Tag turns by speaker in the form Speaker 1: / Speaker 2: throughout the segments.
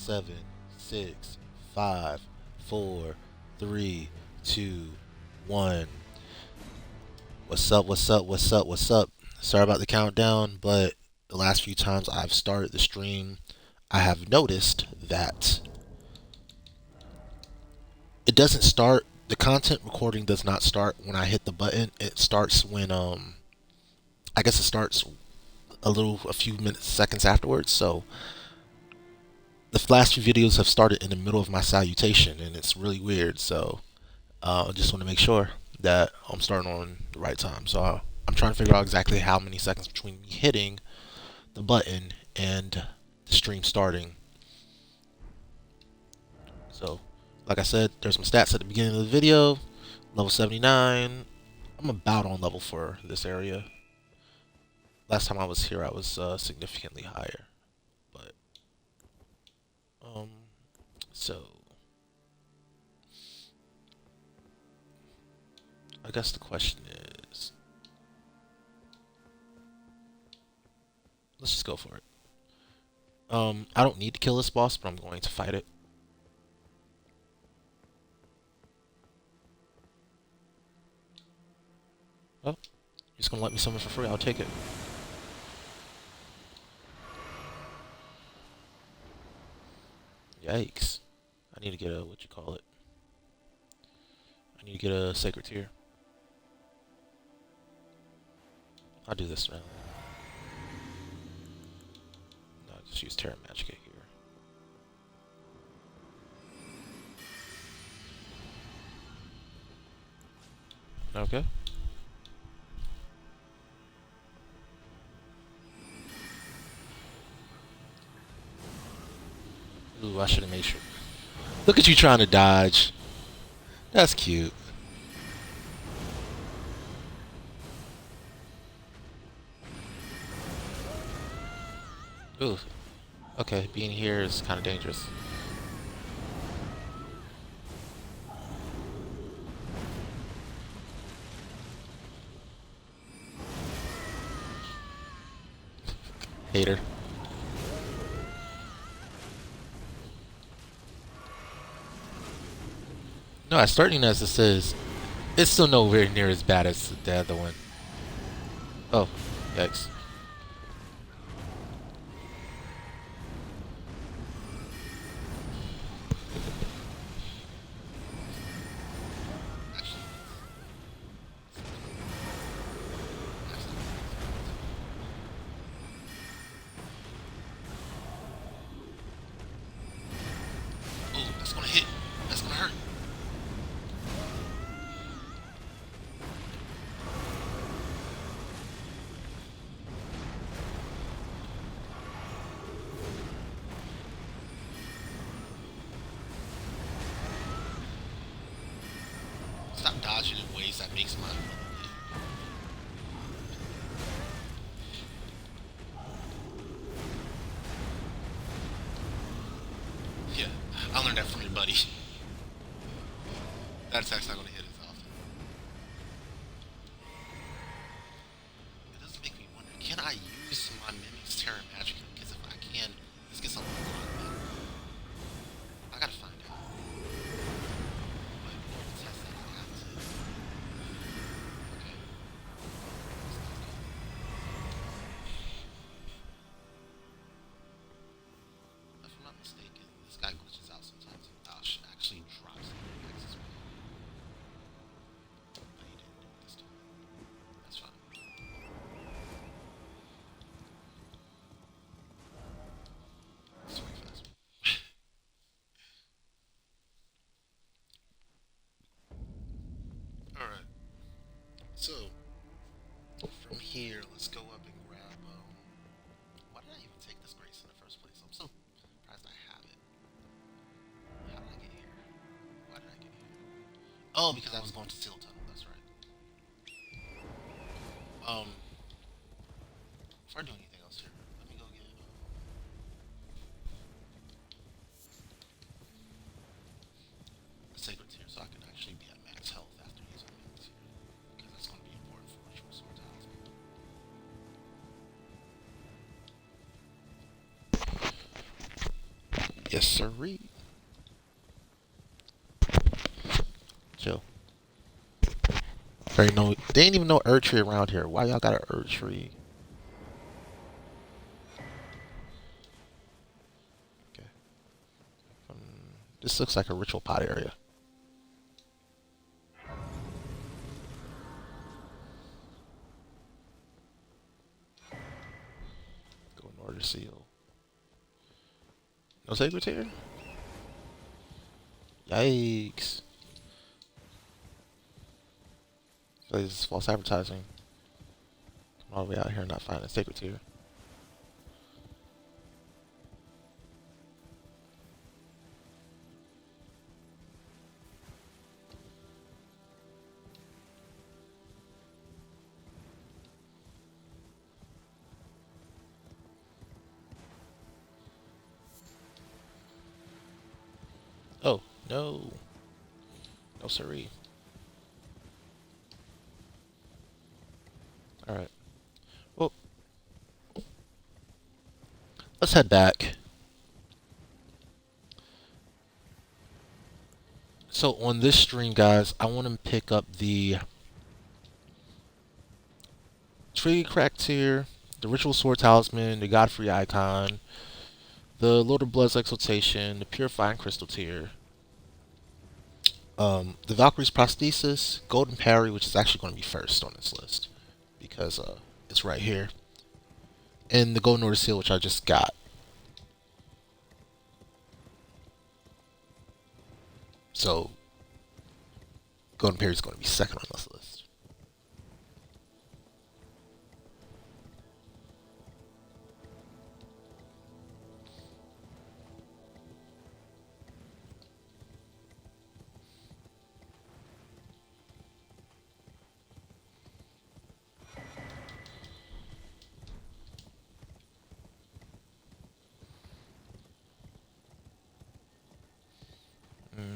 Speaker 1: 7, 6, 5, 4, 3, 2, 1. What's up, what's up, what's up, what's up? Sorry about the countdown, but the last few times I've started the stream, I have noticed that it doesn't start, the content recording does not start when I hit the button. It starts when, I guess it starts a few minutes, seconds afterwards. So the last few videos have started in the middle of my salutation, and it's really weird. So I just want to make sure that I'm starting on the right time. So I'm trying to figure out exactly how many seconds between me hitting the button and the stream starting. So, like I said, there's my stats at the beginning of the video. Level 79. I'm about on level for this area. Last time I was here, I was significantly higher. But, so I guess the question is, let's just go for it. I don't need to kill this boss, but I'm going to fight it. Oh, you're just gonna let me summon for free? I'll take it. Yikes. I need to get a, what you call it? I need to get a sacred tier. I'll do this now. No, I'll just use Terra Magica here. Okay. Ooh, I should have made sure. Look at you trying to dodge. That's cute. Ooh. Okay, being here is kind of dangerous. Hater. No, starting as this is, it's still nowhere near as bad as the other one. Oh, yikes. Oh, that's gonna hit. That's gonna hurt. Stop dodging in ways that makes my... Yeah, I learned that from your buddy. That attack's not gonna hit as often. It does make me wonder, can I use my Mimic's Terra Magica? Because if I can, this gets a lot better. I gotta find out. But in order to test that, I have to... Okay. If I'm not mistaken, this guy glitches out sometimes and actually drops the axis. But he didn't do it this time. That's fine. It's way faster. Alright. So, from here, let's go up and grab, why did I even take this grace in the first place? I'm so surprised I have it. How did I get here? Why did I get here? Oh, because I was going to Seal Tunnel, that's right. Before I do anything else here, let me go get, a sacred tier so I can actually be at max health after using the tier. Because that's going to be important for ritual sword talisman. Yes, sirree. Chill. They ain't even no Erd tree around here. Why y'all got an Erd tree? Okay. Um, this looks like a ritual pot area. Go in order seal. No sacred here? Yikes. So this is false advertising. Come all the way out here and not finding a sacred tier. Oh, no. No siree. Alright. Well, let's head back. So on this stream, guys, I want to pick up the Tree Crack tier, the Ritual Sword Talisman, the Godfrey Icon, the Lord of Blood's Exaltation, the Purifying Crystal tier, the Valkyrie's Prosthesis, Golden Parry, which is actually going to be first on this list because it's right here, and the Golden Order Seal, which I just got. So Golden Parry is going to be second on this list.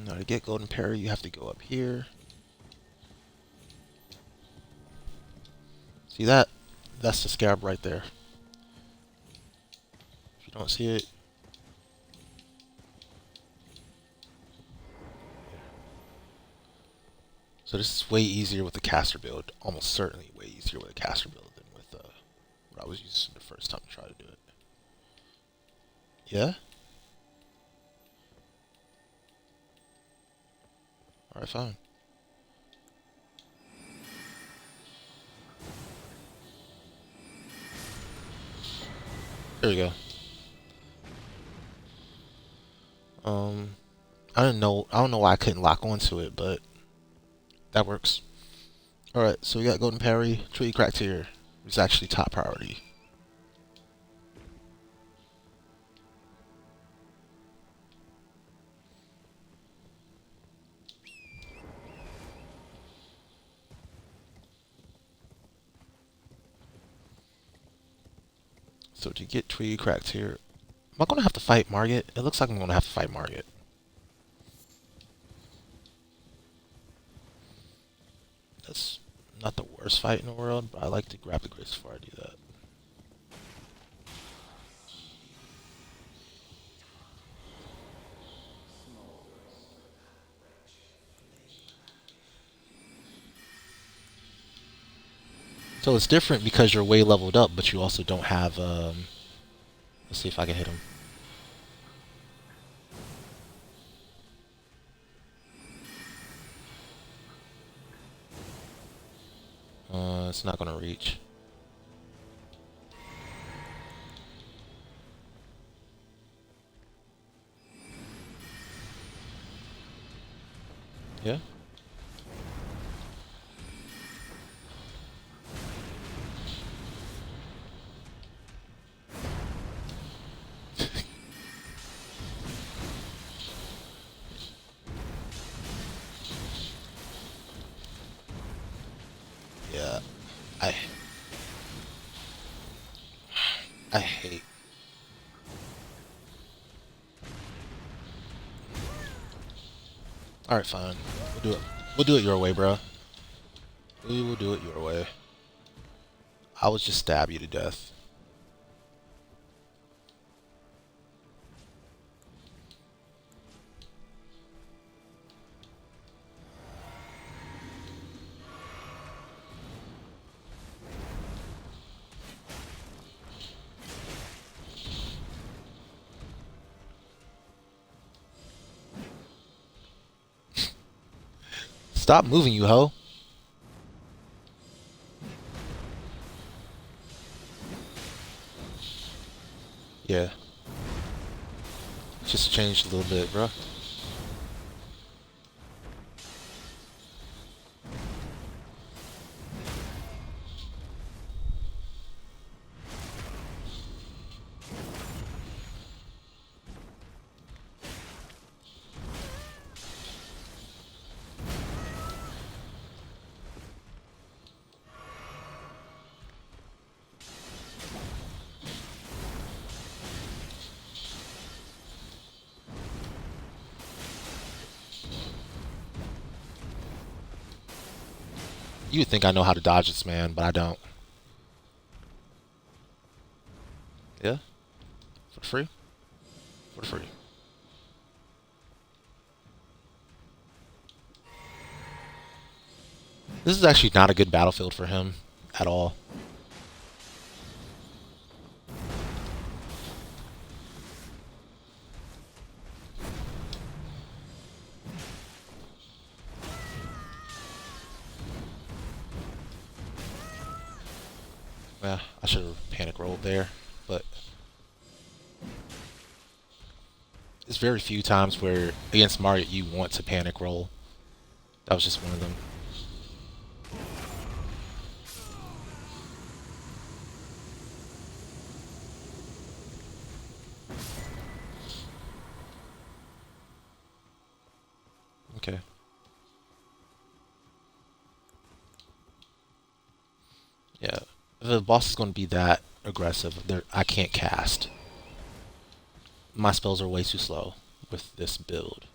Speaker 1: Now to get Golden Parry, you have to go up here. See that? That's the scarab right there. If you don't see it, so this is way easier with the caster build. Almost certainly way easier with a caster build than with what I was using the first time to try to do it. Yeah? Alright, fine. There we go. I don't know why I couldn't lock onto it, but that works. Alright, so we got Golden Parry, Tree Cracked here. It's actually top priority. So to get Tree Cracked here, am I gonna have to fight Margit? It looks like I'm gonna have to fight Margit. That's not the worst fight in the world, but I like to grab the grace before I do that. So it's different because you're way leveled up, but you also don't have, let's see if I can hit him. It's not gonna reach. Yeah? Yeah. I I hate. Alright, fine. We'll do it. We'll do it your way, bro. We will do it your way. I will just stab you to death. Stop moving, you hoe. Yeah. Just changed a little bit, bro. You would think I know how to dodge this man, but I don't. Yeah? For free? For free. This is actually not a good battlefield for him at all. Yeah, I should have panic rolled there, but there's very few times where against Mario you want to panic roll. That was just one of them. Okay. Yeah. If the boss is going to be that aggressive, I can't cast. My spells are way too slow with this build.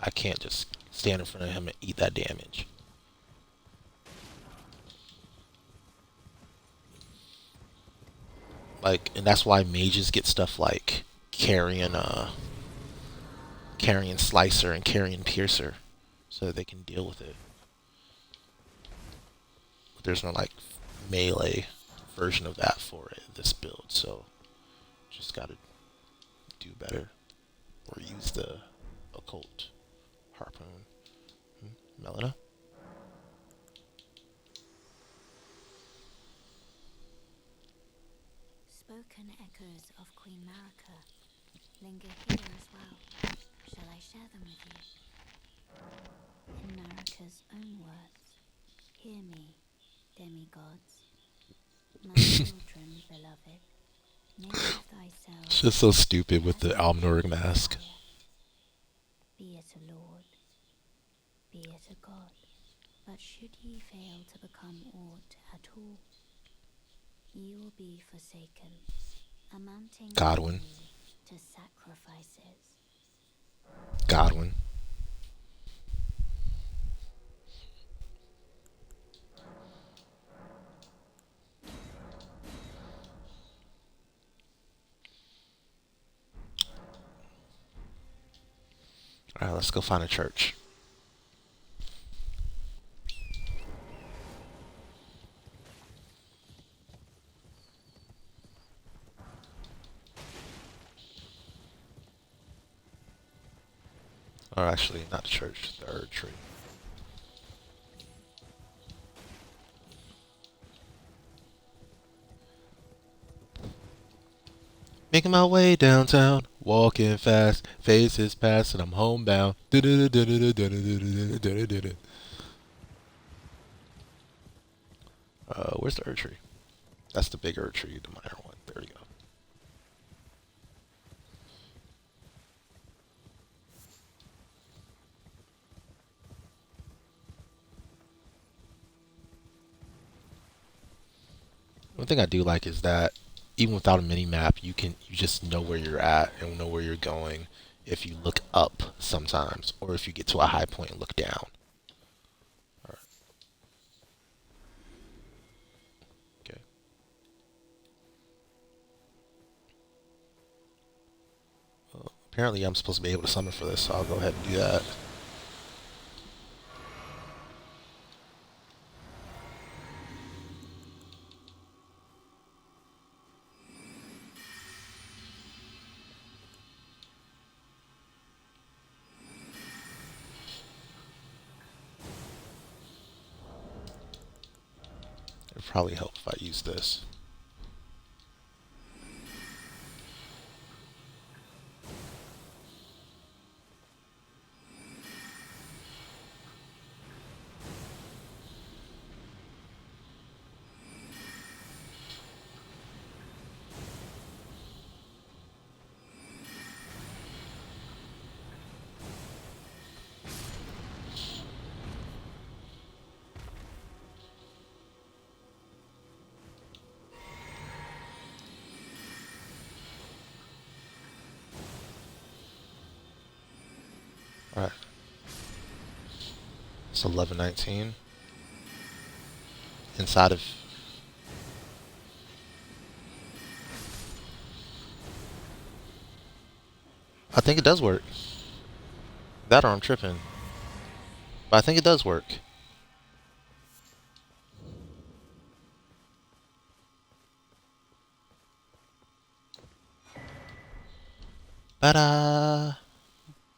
Speaker 1: I can't just stand in front of him and eat that damage. Like, and that's why mages get stuff like carrying slicer and carrying piercer, so that they can deal with it. But there's no like melee version of that for it, this build, so just gotta do better or use the occult harpoon. Melina?
Speaker 2: Spoken echoes of Queen Marika linger here as well. Shall I share them with you? In Marika's own words, hear me, demigods, my children beloved, make of
Speaker 1: It's
Speaker 2: thyselves
Speaker 1: just so stupid with
Speaker 2: as
Speaker 1: the
Speaker 2: an
Speaker 1: Almnoric
Speaker 2: earthly
Speaker 1: mask.
Speaker 2: fire. Be it a lord, be it a god, but should ye fail to become aught at all, ye will be forsaken, amounting
Speaker 1: Godwin.
Speaker 2: only to sacrifices.
Speaker 1: Godwin. Alright, let's go find a church. Or actually, not the church, the herb tree. Making my way downtown, walking fast, faces past, and I'm homebound. Where's the herb tree? That's the big herb tree, the minor one. There we go. One thing I do like is that even without a mini map, you just know where you're at and know where you're going if you look up sometimes, or if you get to a high point and look down. Alright, okay. Well, apparently I'm supposed to be able to summon for this, so I'll go ahead and do that. probably help if I use this. All right. It's 11:19. Inside of. I think it does work. That or I'm tripping. But I think it does work. But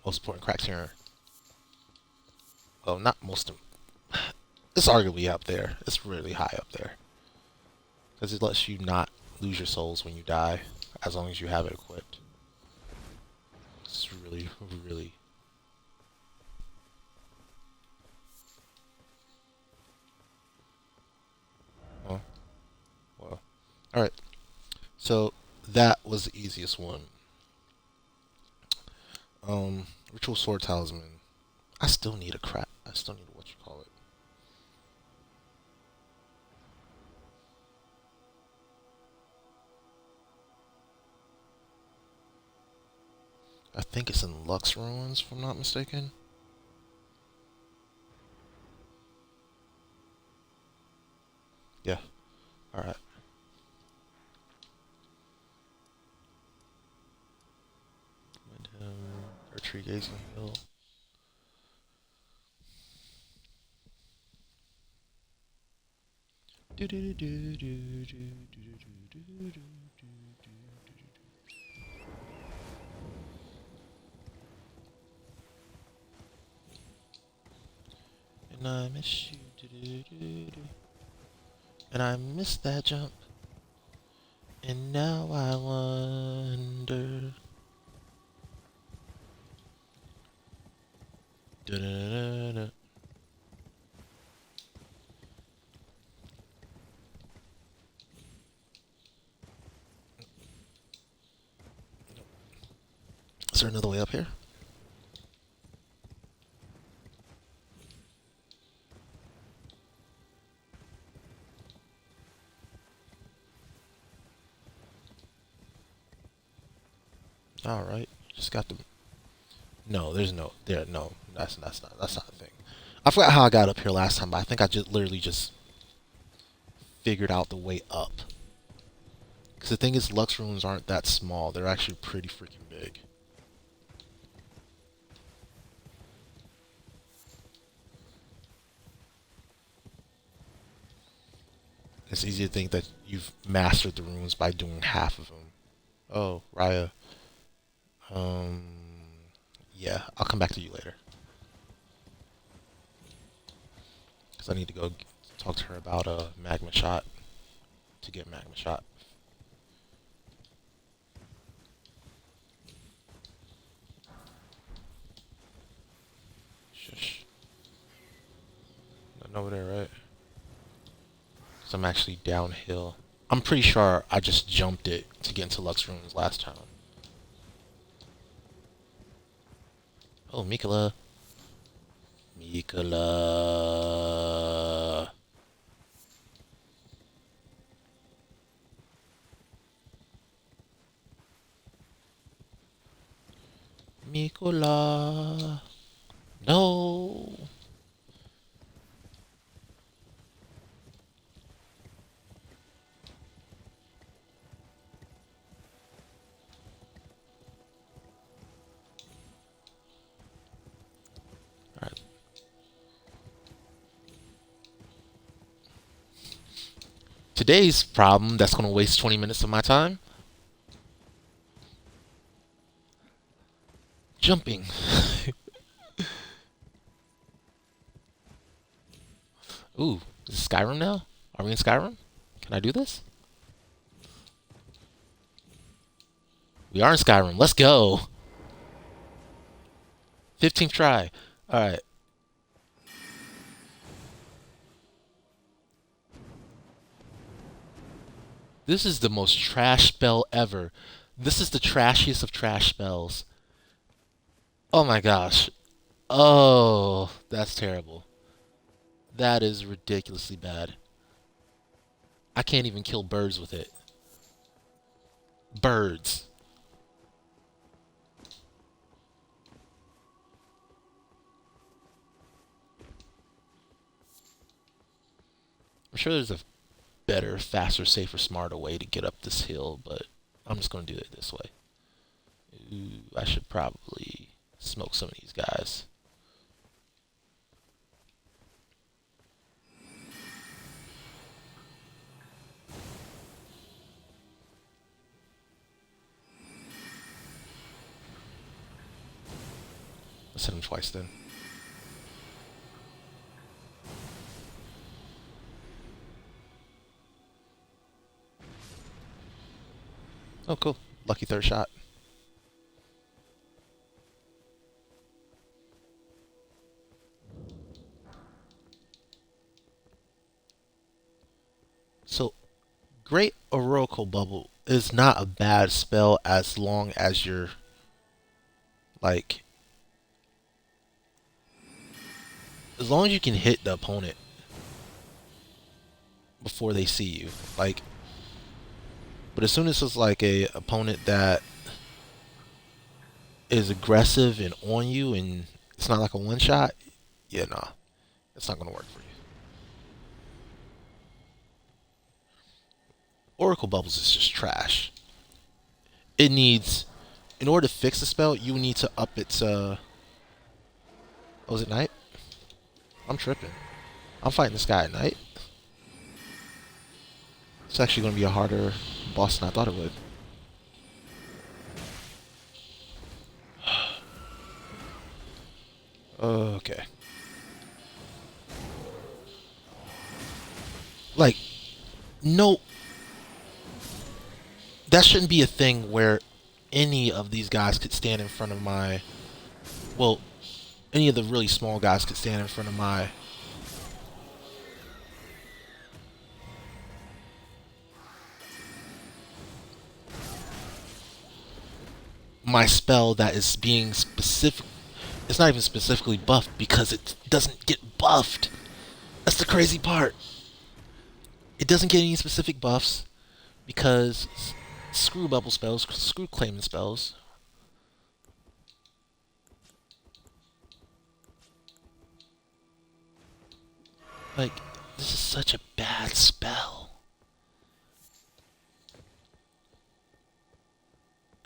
Speaker 1: most important cracks here. Well, not most of. It's arguably up there. It's really high up there. Because it lets you not lose your souls when you die, as long as you have it equipped. It's really, really. Oh, well. Alright. So, that was the easiest one. Ritual Sword Talisman. I still need a crap. I still need a what you call it. I think it's in Lux Ruins, if I'm not mistaken. Yeah. Alright. Tree Gazing Hill. And I miss you. And I missed that jump. And now I wonder. Da-da-da-da. Is there another way up here? Alright. Just got the. No, there's no. There, no. That's not a thing. I forgot how I got up here last time, but I think I just literally just figured out the way up. Because the thing is, Lux Ruins aren't that small. They're actually pretty freaking big. It's easy to think that you've mastered the runes by doing half of them. Oh, Raya. Um, yeah, I'll come back to you later. Because I need to go talk to her about a magma shot to get magma shot. Shush. Nothing over there, right? Because I'm actually downhill. I'm pretty sure I just jumped it to get into Lux Ruins last time. Oh, Mikola. Mikola. Mikola. No. Alright. Today's problem that's going to waste 20 minutes of my time. Jumping. Ooh, is it Skyrim now? Are we in Skyrim? Can I do this? We are in Skyrim. Let's go. 15th try. Alright. This is the most trash spell ever. This is the trashiest of trash spells. Oh my gosh. Oh, that's terrible. That is ridiculously bad. I can't even kill birds with it. Birds. I'm sure there's a better, faster, safer, smarter way to get up this hill, but I'm just going to do it this way. Ooh, I should probably smoke some of these guys. Let's hit him twice then. Oh, cool. Lucky third shot. So, Great Oracle Bubble is not a bad spell as long as you're, like, as long as you can hit the opponent before they see you. Like, but as soon as it's like a opponent that is aggressive and on you and it's not like a one shot, yeah, nah, it's not gonna work for you. Oracle Bubbles is just trash. It needs, in order to fix the spell, you need to up its oh, is it night? I'm tripping. I'm fighting this guy at night. It's actually gonna be a harder boss than I thought it would. Okay. Like, no, that shouldn't be a thing where any of these guys could stand in front of my, well, any of the really small guys could stand in front of my spell that is being specific. It's not even specifically buffed because it doesn't get buffed. That's the crazy part. It doesn't get any specific buffs because screw bubble spells, screw claiming spells. Like, this is such a bad spell.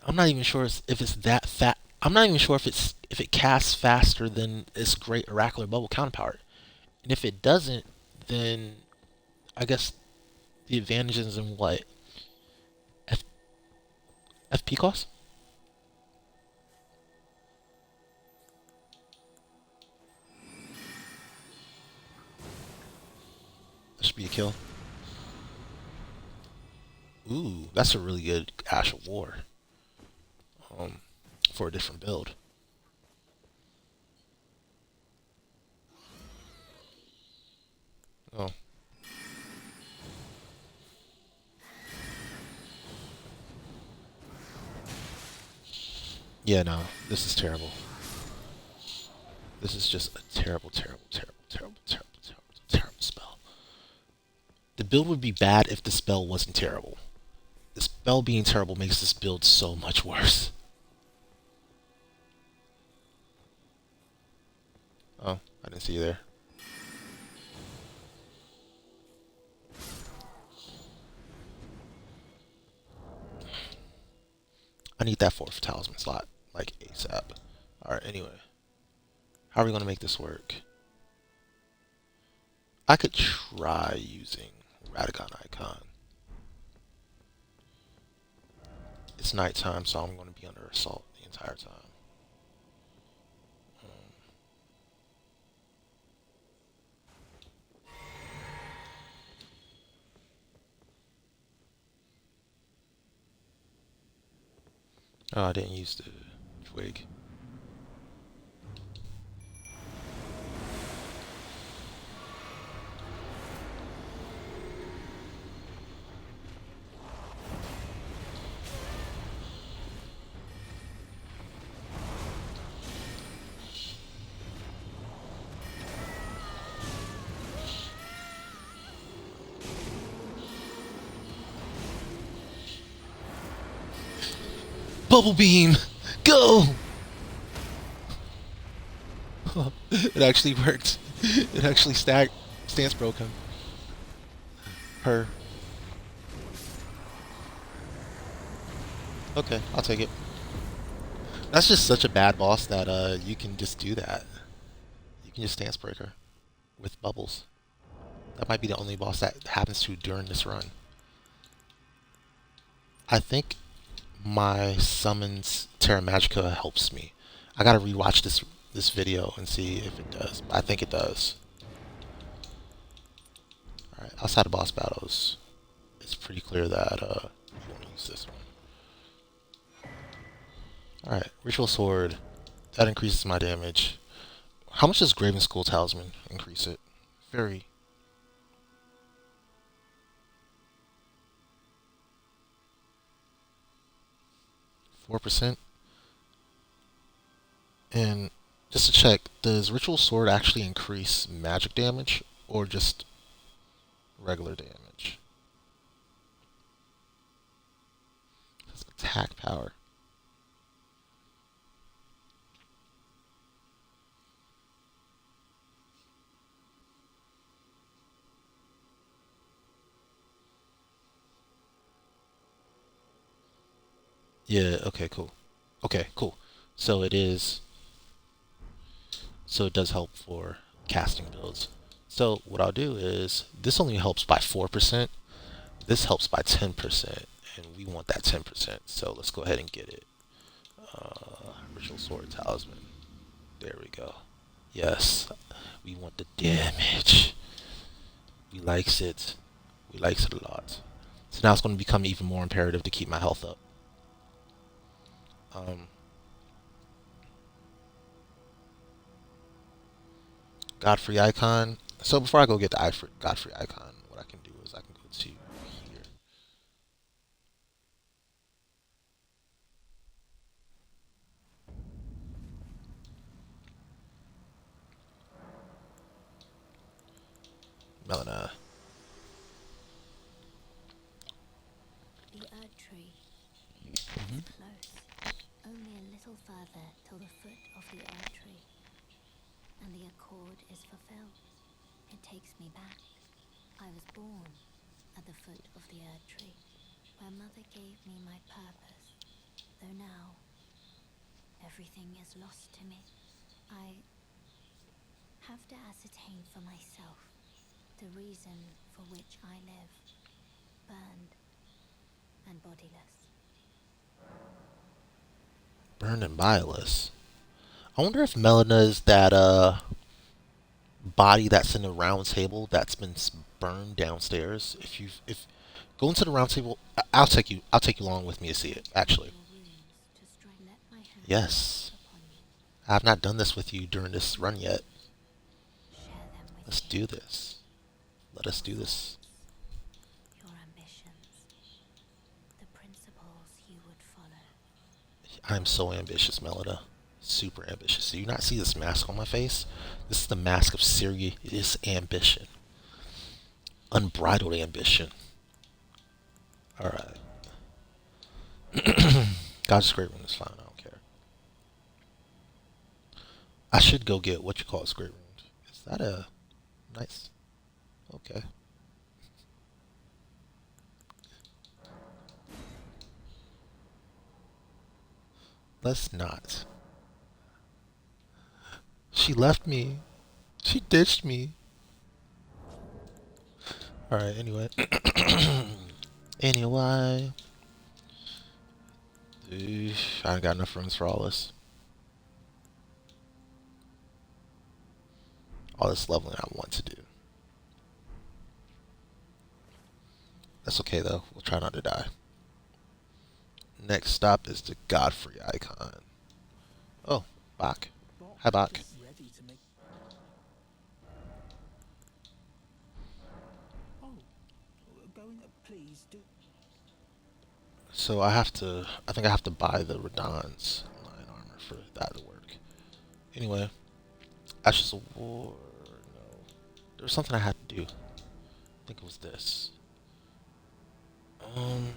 Speaker 1: I'm not even sure if it's that fat. I'm not even sure if it casts faster than its great oracular bubble counterpart. And if it doesn't, then I guess the advantage is in what? F- FP cost? That should be a kill. Ooh, that's a really good Ash of War. Um, for a different build. Oh, yeah, no, this is terrible. This is just a terrible, terrible, terrible, terrible, terrible, terrible, terrible spell. The build would be bad if the spell wasn't terrible. The spell being terrible makes this build so much worse. Oh, I didn't see you there. I need that fourth talisman slot, like ASAP. Alright, anyway. How are we going to make this work? I could try using Radagon Icon. It's nighttime, so I'm going to be under assault the entire time. Oh, I didn't use the twig. Bubble beam, go! It actually worked. It actually stance broke him. Her. Okay, I'll take it. That's just such a bad boss that you can just do that. You can just stance break her with bubbles. That might be the only boss that happens to during this run. I think my summons Terra Magica helps me. I gotta rewatch this video and see if it does. I think it does. Alright, outside of boss battles, it's pretty clear that you want to use this one. Alright, Ritual Sword. That increases my damage. How much does Graven Skull Talisman increase it? Very. 4%. And just to check, does Ritual Sword actually increase magic damage or just regular damage? That's attack power. Yeah, okay, cool. Okay, cool. So it is. So it does help for casting builds. So what I'll do is this only helps by 4%. This helps by 10%, and we want that 10%. So let's go ahead and get it. Ritual Sword Talisman. There we go. Yes, we want the damage. We likes it. We likes it a lot. So now it's going to become even more imperative to keep my health up. Um, Godfrey icon. So before I go get the Godfrey icon, what I can do is I can go to here. Melina.
Speaker 2: The Erd Tree
Speaker 1: Hmm.
Speaker 2: is close. Only a little further till the foot of the Erd Tree, and the accord is fulfilled. It takes me back. I was born at the foot of the Erd Tree, where Mother gave me my purpose. Though now, everything is lost to me. I have to ascertain for myself the reason for which I live, burned and bodiless.
Speaker 1: Burned and Bilious. I wonder if Melina is that body that's in the round table that's been burned downstairs. If go into the round table, I'll take you. I'll take you along with me to see it. Actually,
Speaker 2: Your wounds to strike. Let my hands
Speaker 1: yes,
Speaker 2: rest upon you.
Speaker 1: I have not done this with you during this run yet.
Speaker 2: Share them with
Speaker 1: Let's
Speaker 2: me.
Speaker 1: do this. Let us
Speaker 2: Your
Speaker 1: do this.
Speaker 2: thoughts, your ambitions, the principles you would follow.
Speaker 1: I'm so ambitious, Melina. Super ambitious. Do you not see this mask on my face? This is the mask of serious ambition. Unbridled ambition. Alright. God's great one is fine. I don't care. I should go get what you call a great wound. Is that a nice? Okay. Let's not. She left me. She ditched me. Alright, anyway. Anyway. I ain't got enough rooms for all this. All this leveling I want to do. That's okay though. We'll try not to die. Next stop is the Godfrey icon. Oh, Bach.
Speaker 3: Bok
Speaker 1: Hi, Bach.
Speaker 3: is ready to make. Oh, going. Please do.
Speaker 1: So I have to. I think I have to buy the Radahn's line armor for that to work. Anyway, Ashes of War. No, there was something I had to do. I think it was this. Um,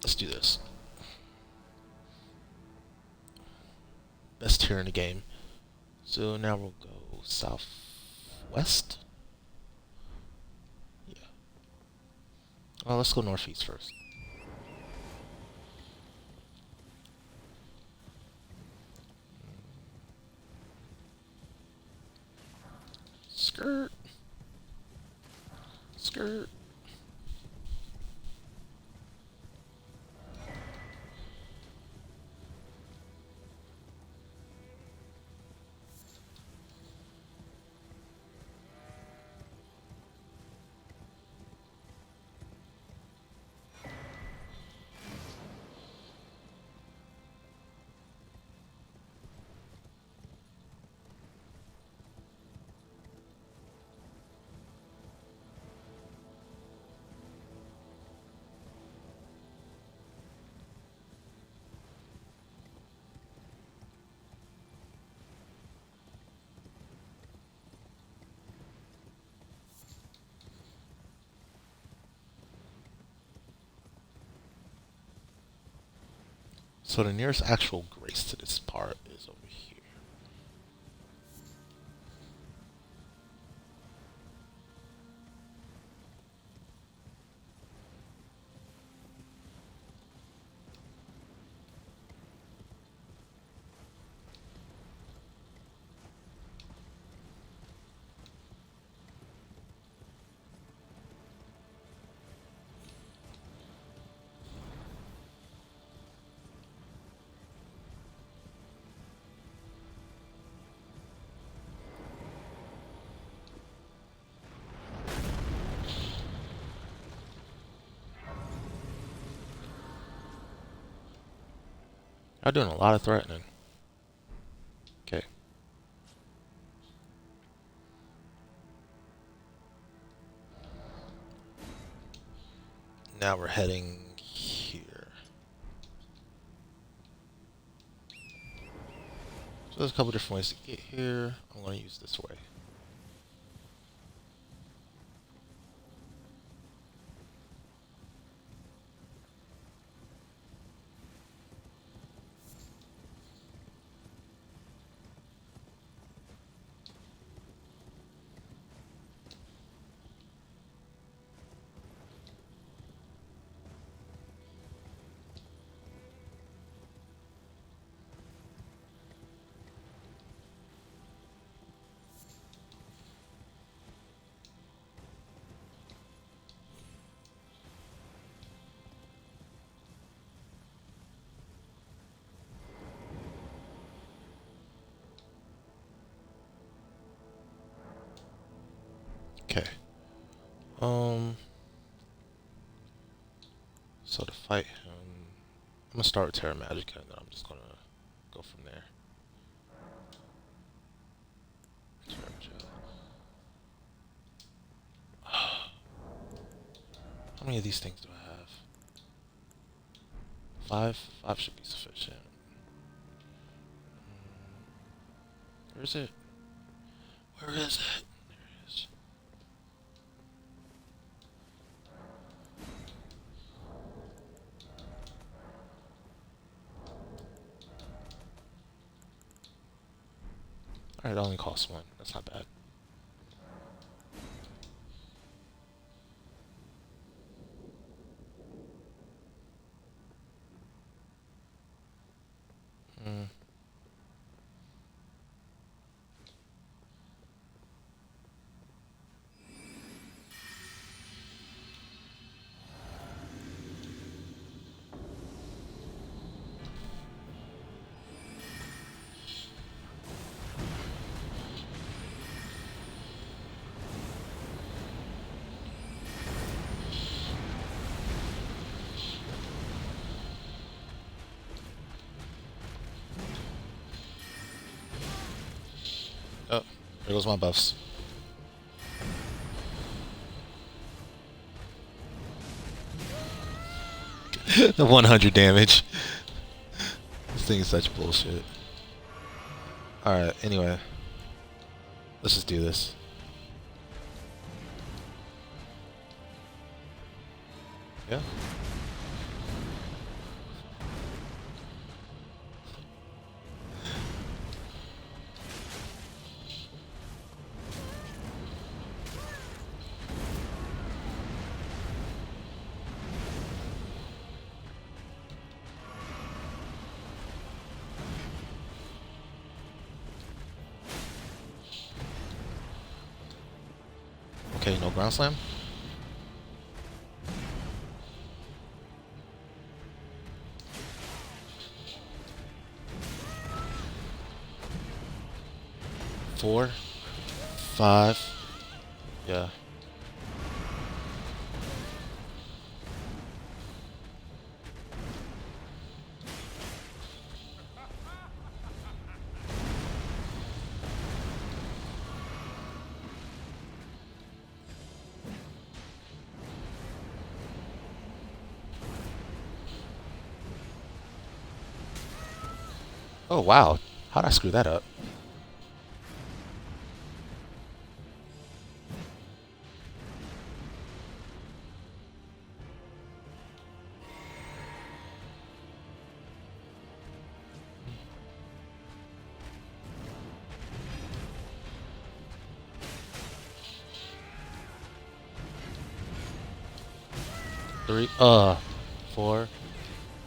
Speaker 1: let's do this. Best tier in the game. So now we'll go southwest. Yeah. Well, let's go northeast first. Skirt. Skirt. So the nearest actual grace to this part is over here. I'm doing a lot of threatening. Okay. Now we're heading here. So there's a couple different ways to get here. I'm going to use this way. Okay. Um. So to fight him, I'm gonna start with Terra Magica, and then I'm just gonna go from there. Terra Magica. How many of these things do I have? 5? 5 should be sufficient. Where is it? Where is it? There it is. Alright, it only costs 1. That's not bad. Mm. Oh, there goes my buffs. 100 damage. This thing is such bullshit. Alright, anyway. Let's just do this. Yeah. Okay, no ground slam. Four, five, yeah. Oh wow, how'd I screw that up? Three, four,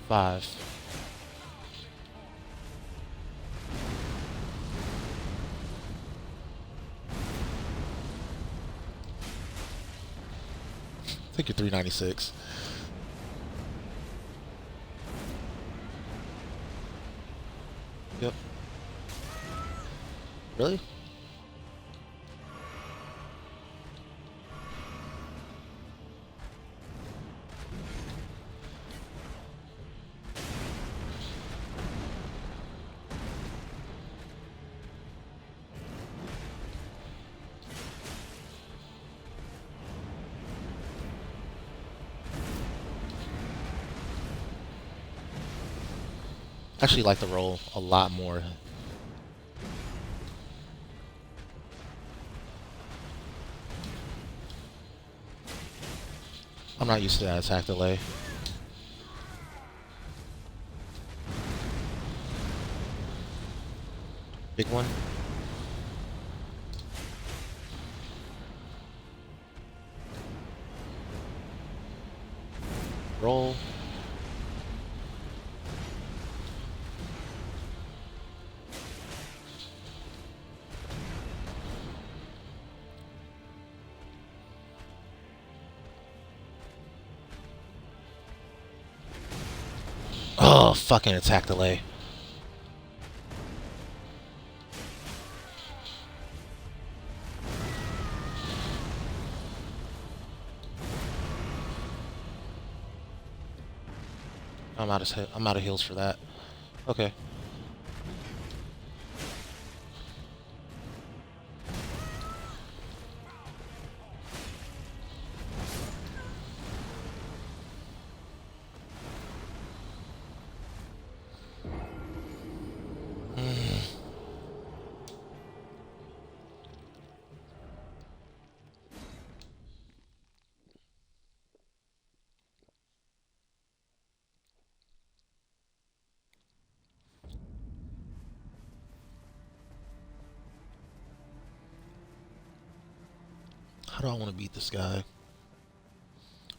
Speaker 1: five. I think you're 396. Yep. Really? I actually like the roll a lot more. I'm not used to that attack delay. Big one. Roll. Oh, fucking attack delay. I'm out of heals for that. Okay. How do I want to beat this guy?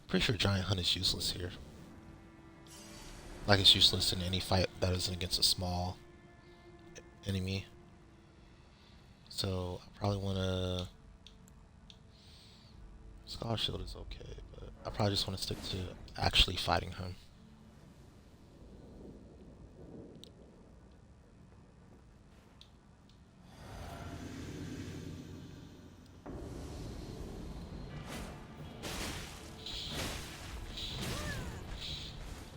Speaker 1: Pretty sure Giant Hunt is useless here. Like it's useless in any fight that isn't against a small enemy. So I probably want to. Scholar Shield is okay, but I probably just want to stick to actually fighting him.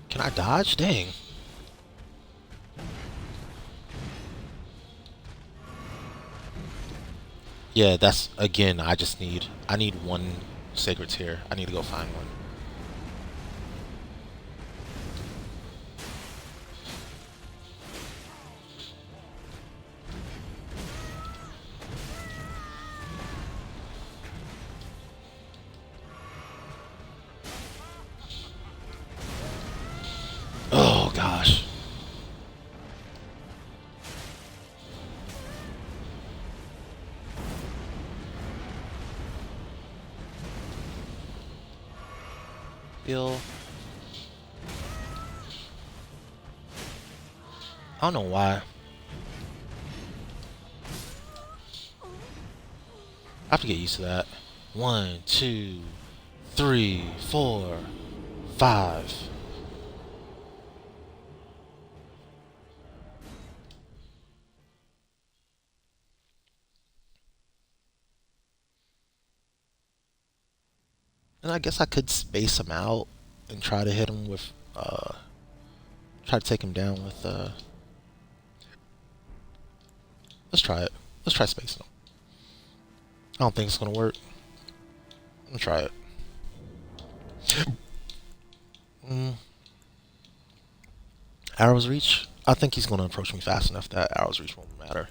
Speaker 1: Can I dodge? Dang. Yeah, that's again. I need one sacred tear. I need to go find one. Oh gosh. Bill. I don't know why. I have to get used to that. One, two, three, four, five. And I guess I could space him out and try to hit him with, try to take him down with, let's try it. Let's try spacing him. I don't think it's gonna work. Let's try it. Mm, arrow's reach. I think he's gonna approach me fast enough that arrow's reach won't matter.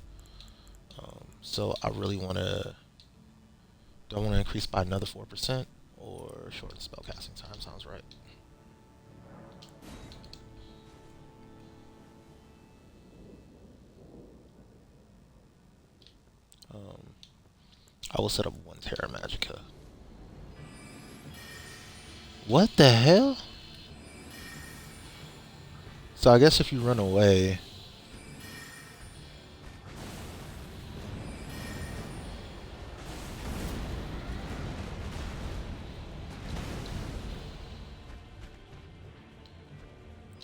Speaker 1: So I really wanna, do I want to increase by another 4% or shorten spellcasting time? Sounds right. Um, I will set up one Terra Magica. What the hell? So I guess if you run away,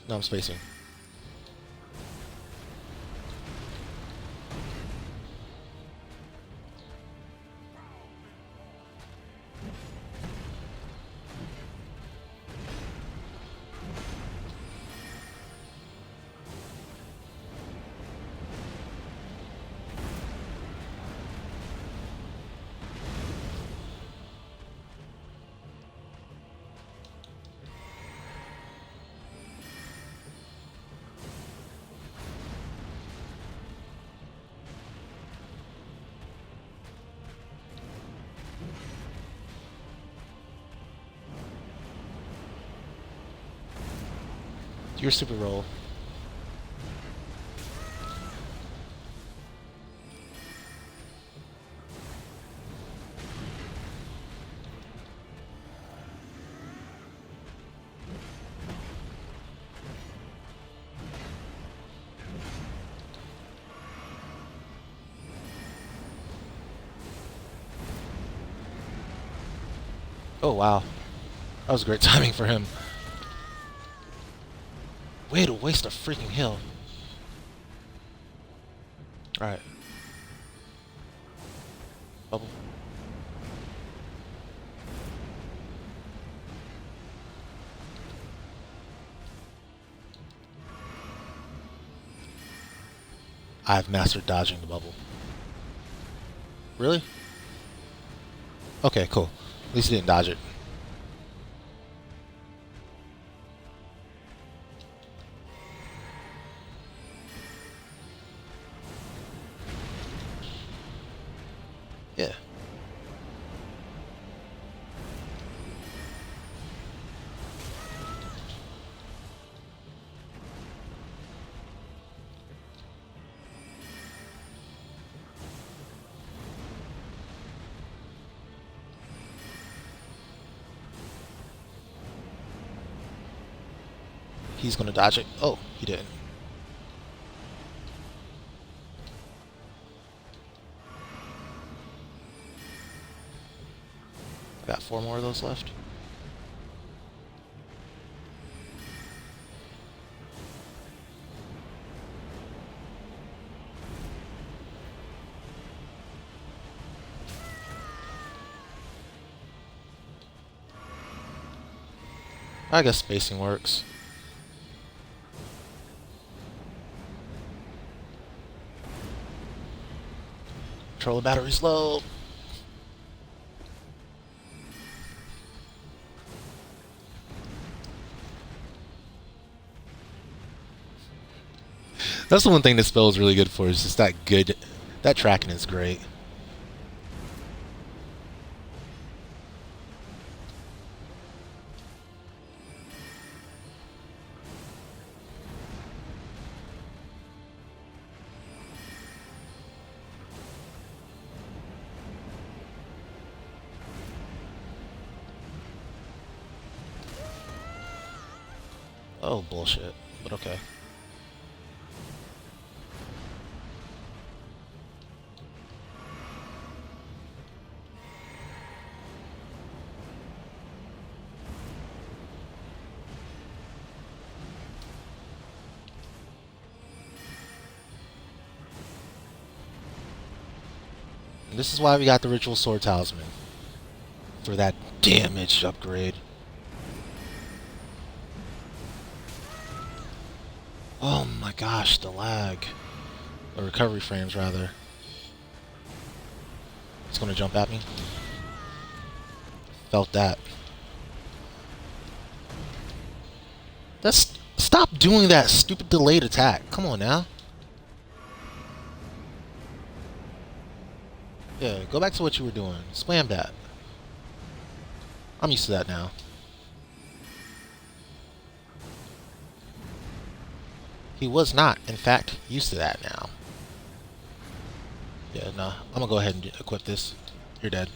Speaker 1: no, I'm spacing. Your super roll. Oh wow, that was great timing for him. Way to waste a freaking heal. All right, bubble. I've mastered dodging the bubble. Really? Okay, cool. At least he didn't dodge it. Yeah. He's gonna dodge it. Oh, he didn't. I got four more of those left. I guess spacing works. Controller battery's low. That's the one thing this spell is really good for. Is just that good. That tracking is great. Oh, bullshit. But okay. And this is why we got the Ritual Sword Talisman. For that damage upgrade. Oh my gosh, the lag. Or recovery frames, rather. It's gonna jump at me. Felt that. That's stop doing that stupid delayed attack. Come on now. Yeah, go back to what you were doing. Spam that. I'm used to that now. He was not, in fact, used to that now. Yeah, no. I'm gonna go ahead and equip this. You're dead.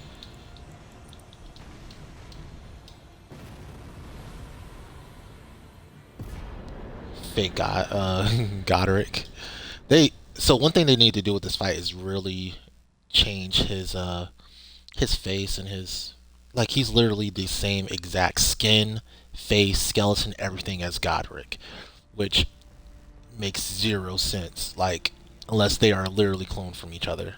Speaker 1: Fake God, Godric. So one thing they need to do with this fight is really change his face and his like he's literally the same exact skin, face, skeleton, everything as Godric, which makes zero sense. Like unless they are literally cloned from each other.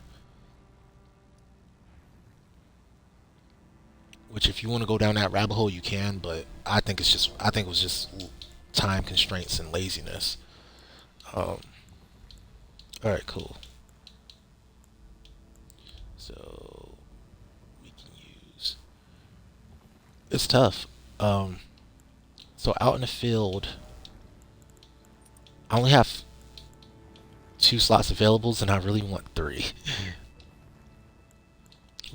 Speaker 1: Which if you want to go down that rabbit hole, you can. But I think it was just time constraints and laziness. Um, all right, cool. So we can use. It's tough. Um, so out in the field, I only have 2 slots available, and I really want 3.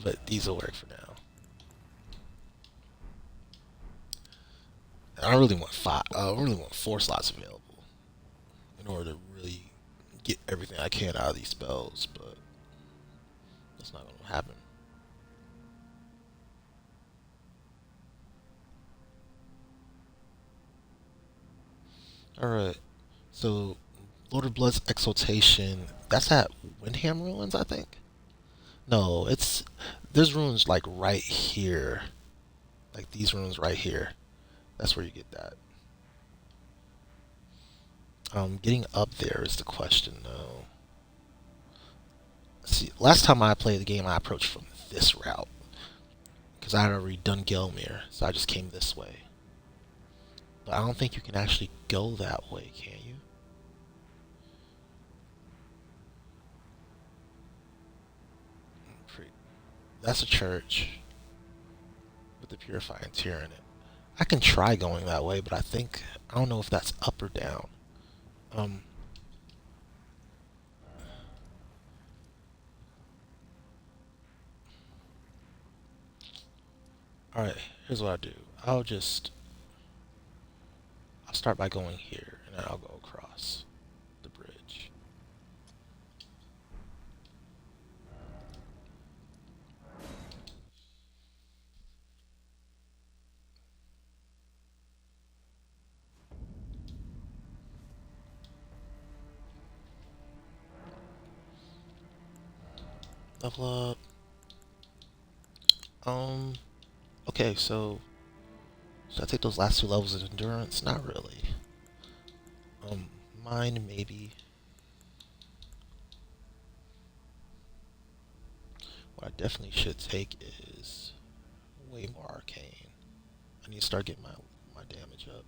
Speaker 1: But these will work for now. I really want 5. I really want 4 slots available in order to really get everything I can out of these spells. But that's not gonna happen. All right. So Lord of Blood's Exaltation. That's at Windham Ruins, I think. No, it's there's ruins like right here, like these ruins right here. That's where you get that. Getting up there is the question, though. See, last time I played the game, I approached from this route because I had already done Gelmir, so I just came this way. But I don't think you can actually go that way, can you? That's a church with the purifying tear in it. I can try going that way, but I don't know if that's up or down. Um, all right. Here's what I do. I'll start by going here, and then I'll go across the bridge. Level up. Um. Okay, so should I take those last 2 levels of endurance? Not really. Um, Mine maybe. What I definitely should take is way more arcane. I need to start getting my damage up.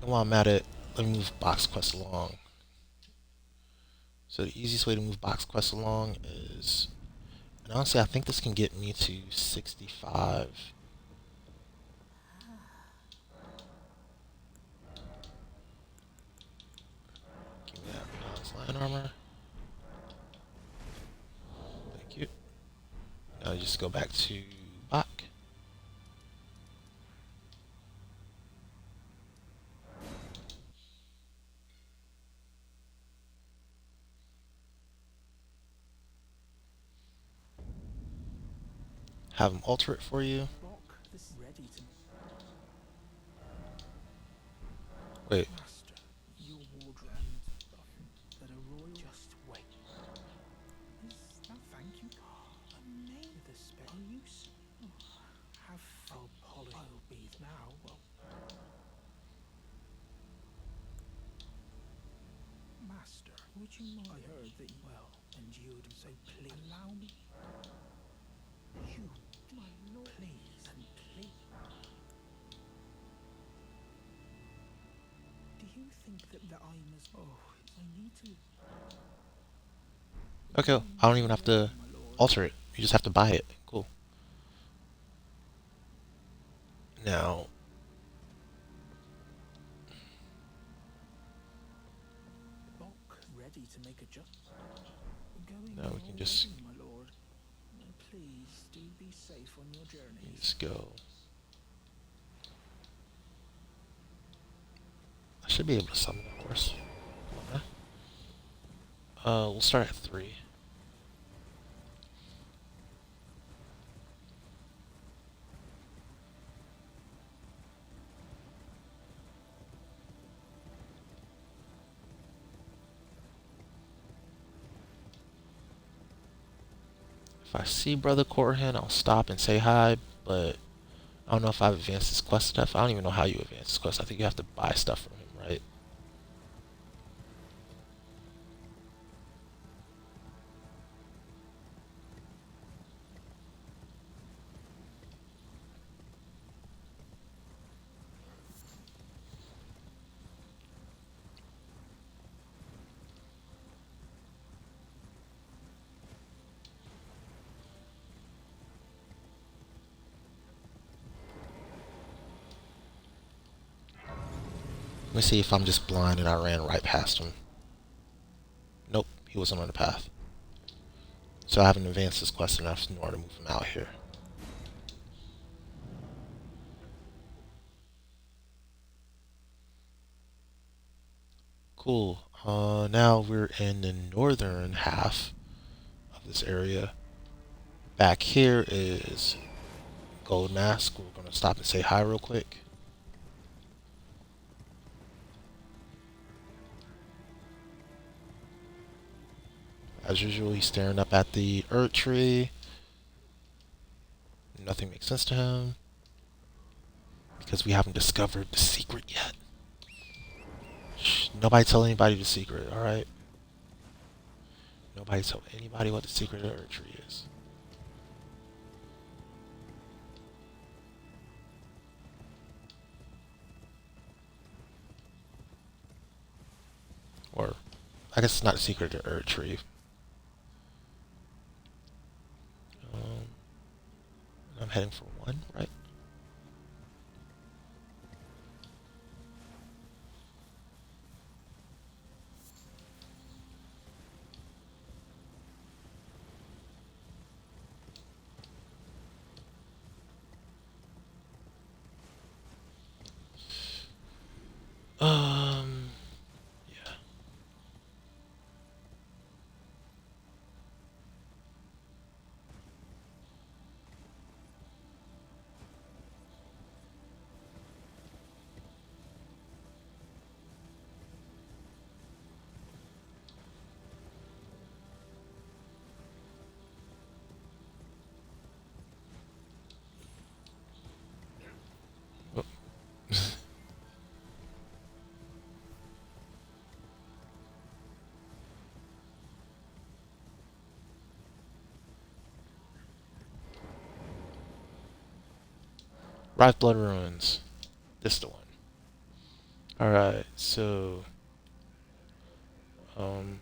Speaker 1: And while I'm at it, let me move box quest along. So the easiest way to move box quest along is, and honestly, I think this can get me to 65. Give me that bronze lion armor. Thank you. Now just go back to Bach. Have him alter it for you.
Speaker 3: Bok, this is ready to...
Speaker 1: Wait,
Speaker 3: Master, your wardrobe and... That a royal... Just wait. Now thank you. Amazing. The spell use. Have... I'll polish. I'll be now. Well... Master, would you mind? I heard that you... Well, and you'd so please... Allow me... You, my lord, please and please. Do you think that I'm as... Oh, I need to...
Speaker 1: okay, I don't even have to alter it. You just have to buy it. Cool. Now,
Speaker 3: Bok, ready to make a jump.
Speaker 1: now we can just
Speaker 3: My lord. Please do be safe on your journey.
Speaker 1: just go. I should be able to summon a horse. We'll start at 3. If I see Brother Corhan, I'll stop and say hi, but I don't know if I've advanced his quest stuff. I don't even know how you advance his quest. I think you have to buy stuff from him, right? Let me see if I'm just blind and I ran right past him. Nope, he wasn't on the path. So I haven't advanced this quest enough in order to move him out here. Cool. Now we're in the northern half of this area. Back here is Gold Mask. We're going to stop and say hi real quick. As usual, he's staring up at the Earth tree. Nothing makes sense to him because we haven't discovered the secret yet. Shh, nobody tell anybody the secret, alright? Nobody tell anybody what the secret of the Earth tree is. Or, I guess it's not a secret of the Earth tree. I'm heading for 1, right? Yeah. Oh. Rife Blood Ruins. This is the one. All right, so um,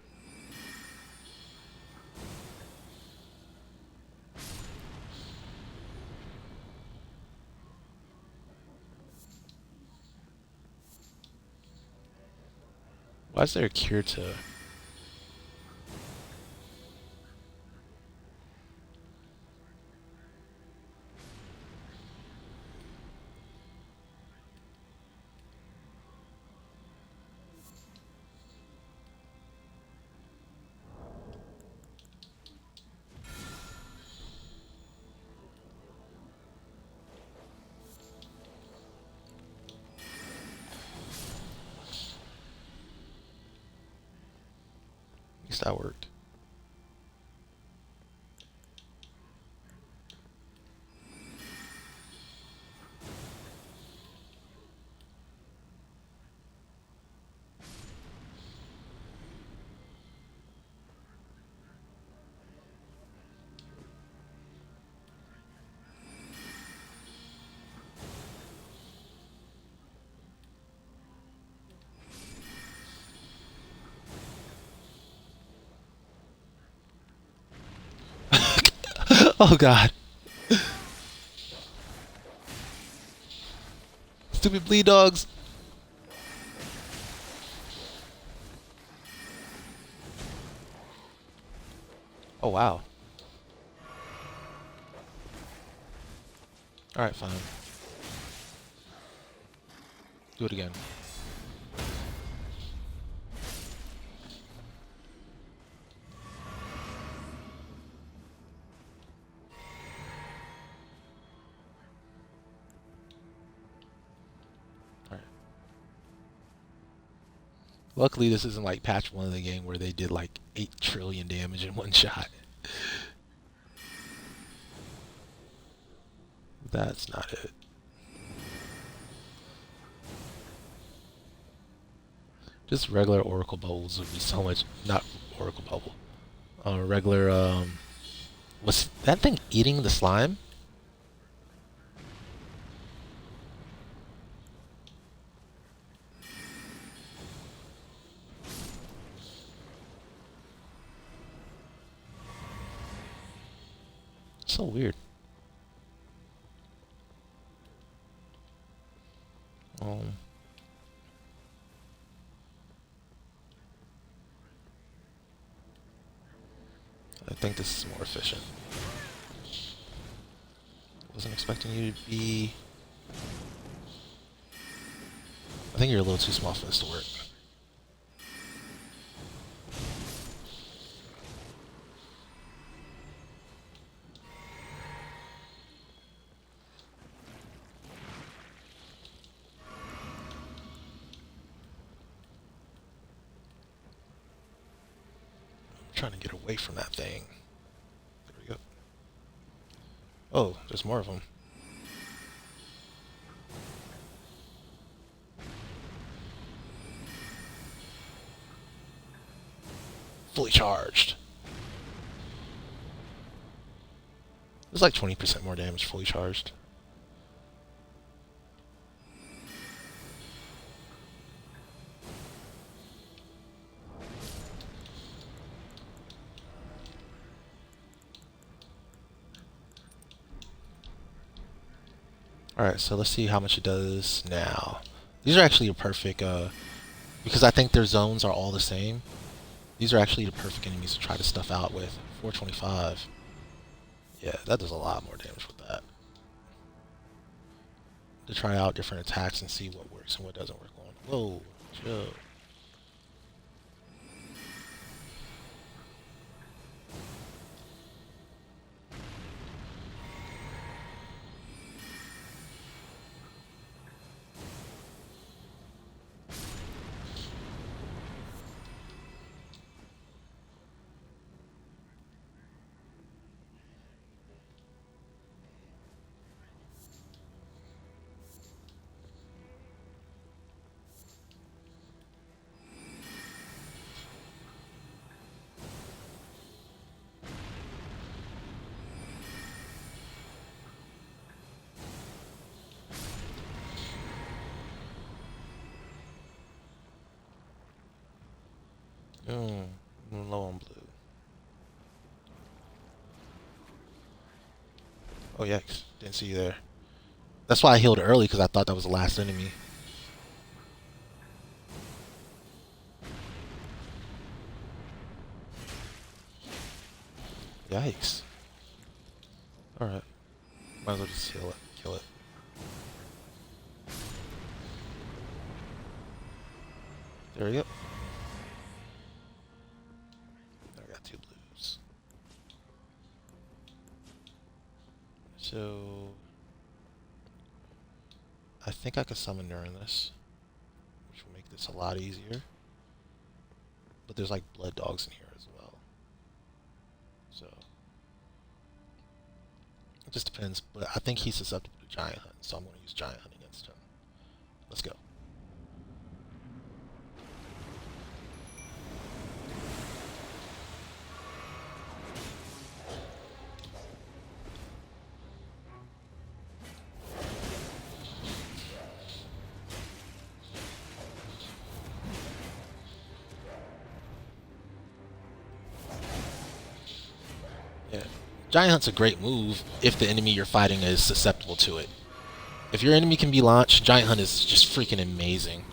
Speaker 1: why is there a cure to? At least that worked. Oh God! Stupid bleed dogs. Oh wow. All right, fine. Do it again. All right. Luckily, this isn't like patch 1 of the game where they did like 8 trillion damage in one shot. That's not it. Just regular Oracle bubbles would be so much. Not Oracle bubble. Regular. Was that thing eating the slime? So weird. Um, I think this is more efficient. Wasn't expecting you to be. I think you're a little too small for this to work. I'm trying to get away from that thing. There we go. Oh, there's more of them. Fully charged. There's like 20% more damage fully charged. Alright, so let's see how much it does now. These are actually a perfect, because I think their zones are all the same. These are actually the perfect enemies to try to stuff out with. 425. Yeah, that does a lot more damage with that. To try out different attacks and see what works and what doesn't work on. Whoa, chill. I'm low on blue. Oh, yikes. Didn't see you there. That's why I healed early, because I thought that was the last enemy. Yikes. Alright. Might as well just heal it. Kill it. There we go. I got 2 blues. So I think I could summon during this, which will make this a lot easier. But there's like blood dogs in here as well. So it just depends. But I think he's susceptible to giant hunt, so I'm going to use giant hunt against him. Let's go. Yeah. Giant Hunt's a great move if the enemy you're fighting is susceptible to it. If your enemy can be launched, Giant Hunt is just freaking amazing.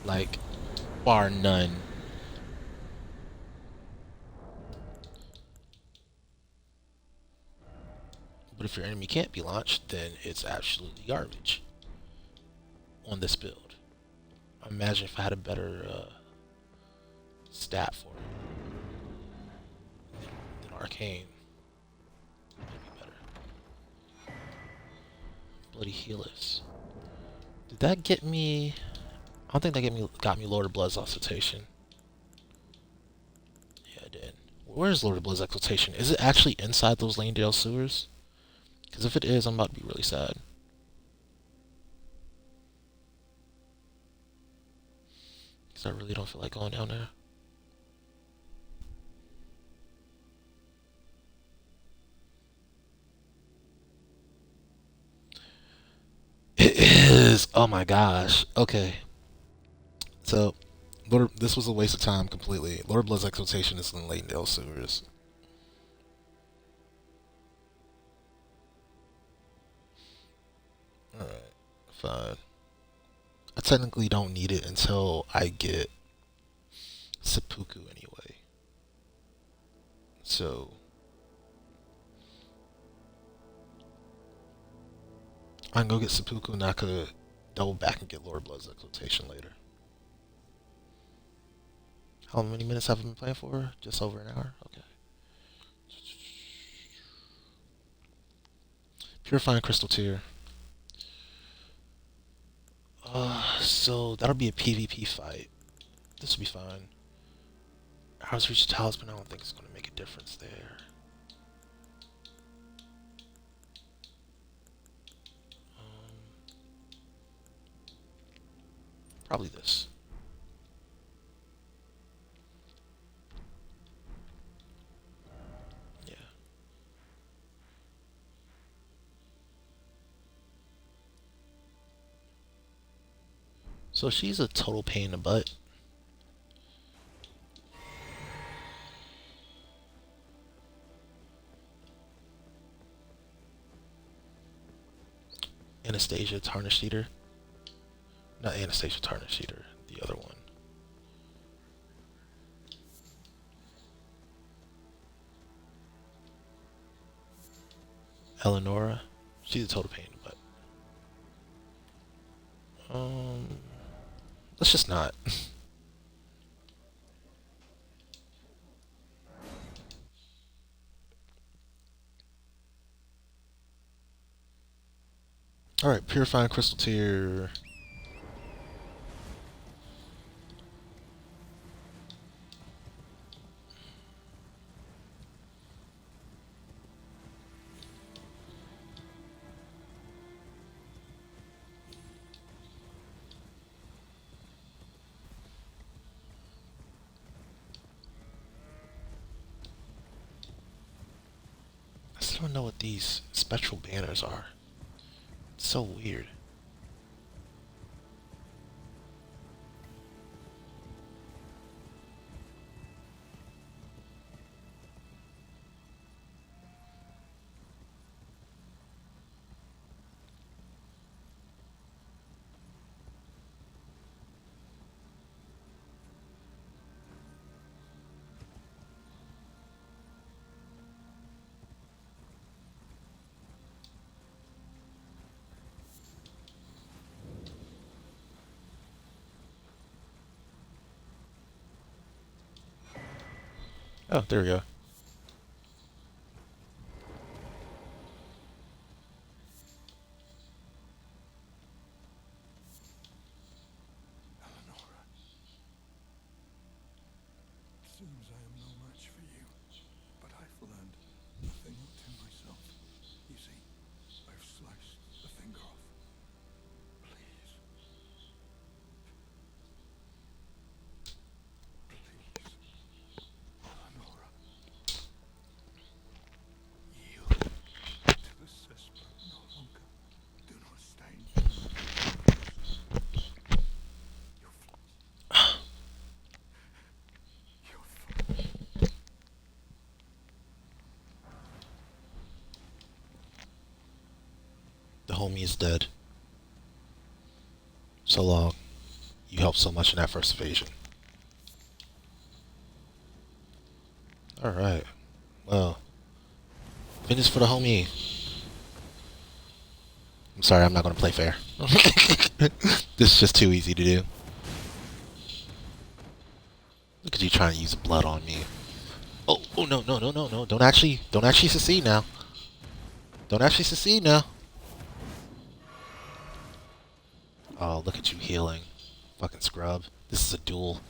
Speaker 1: Like, bar none. But if your enemy can't be launched, then it's absolutely garbage on this build. Imagine if I had a better stat for it than Arcane. That'd be better. Bloody Healers. Did that get me? I don't think that got me Lord of Blood's Exaltation. Yeah, it did. Where's Lord of Blood's Exaltation? Is it actually inside those Lanedale sewers? Because if it is, I'm about to be really sad. Because I really don't feel like going down there. It is! Oh my gosh. Okay. So, this was a waste of time completely. Lord of Blood's Exaltation is in Lanedale sewers. Alright, fine. I technically don't need it until I get seppuku anyway. So I can go get seppuku and I could double back and get Lord Blood's Exaltation later. How many minutes have I been playing for? Just over an hour? Okay. Purifying Crystal Tier. So that'll be a PvP fight. This will be fine. House Reach Talisman, I don't think it's going to make a difference there. Probably this. Yeah. So she's a total pain in the butt. Anastasia Tarnished Eater. Not Anastasia Tarnished Eater, the other one. Eleonora. She's a total pain in the butt. Let's just not. Alright, Purifying Crystal Tier. I still don't know what these spectral banners are. It's so weird. Oh, there we go.
Speaker 3: Eleonora, seems I am no match for you, but I've learned a thing or two myself. You see, I've sliced the finger off. Please, please, Eleonora, yield to the Cisper no longer. Do not stain your fingers, your your
Speaker 1: The homie is dead. So long. You helped so much in that first invasion. Alright. Well, finish for the homie. I'm sorry, I'm not gonna play fair. This is just too easy to do. Look at you trying to use blood on me. Oh, oh no, no, no, no, no. Don't actually succeed now. Don't actually succeed now. Oh, look at you healing. Fucking scrub. This is a duel.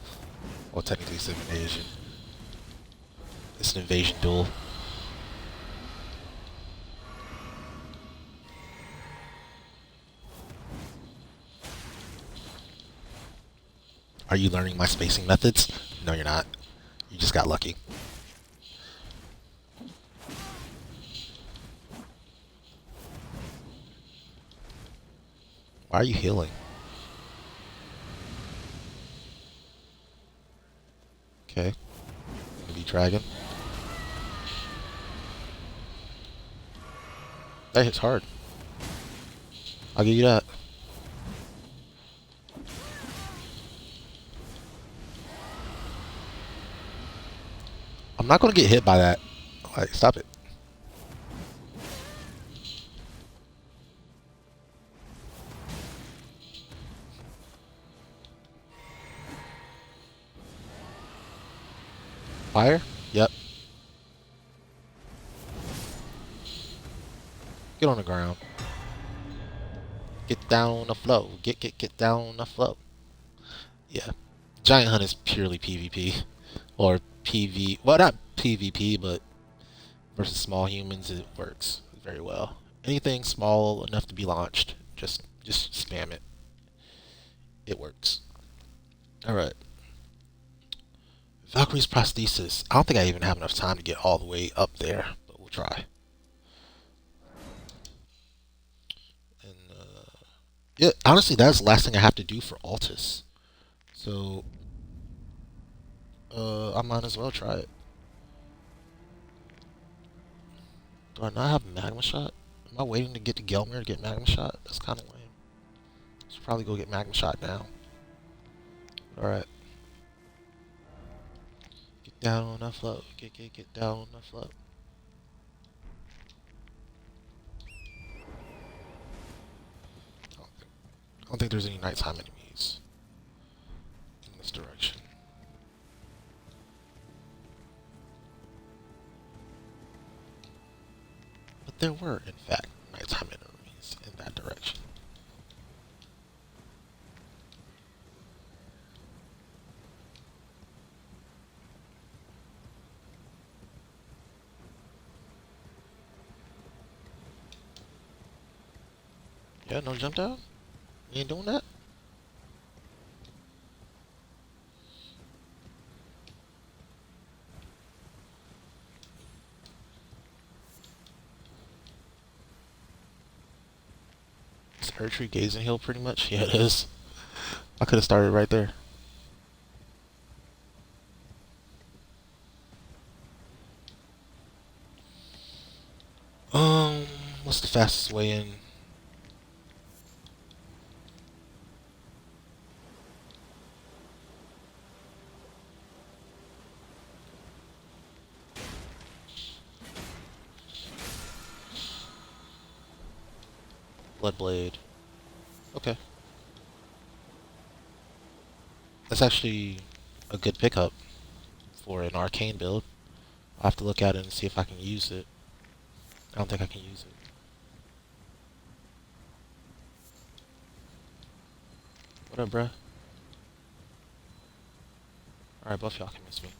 Speaker 1: Well, technically it's an invasion. It's an invasion duel. Are you learning my spacing methods? No, you're not. You just got lucky. Why are you healing? Okay. Gonna be dragon. That hits hard. I'll give you that. I'm not gonna get hit by that. Like, stop it. Fire? Yep. Get on the ground. Get down on the floor. Get down on the floor. Yeah. Giant Hunt is purely PvP. Or PV. Well, not PvP, but versus small humans, it works very well. Anything small enough to be launched, just spam it. It works. Alright. Valkyrie's prosthesis. I don't think I even have enough time to get all the way up there, but we'll try. And yeah, honestly, that's the last thing I have to do for Altus. So I might as well try it. Do I not have Magma Shot? Am I waiting to get to Gelmir to get Magma Shot? That's kind of lame. Should probably go get Magma Shot now. Alright. Get down on the float. Get down on the float. I don't think there's any nighttime enemies in this direction. But there were, in fact, nighttime enemies in that direction. Yeah, no jump down? You ain't doing that? Is Erdtree Gazing Hill pretty much? Yeah, it is. I could have started right there. Um, what's the fastest way in? Bloodblade. Okay. That's actually a good pickup for an arcane build. I'll have to look at it and see if I can use it. I don't think I can use it. What up, bruh? Alright, both y'all can miss me.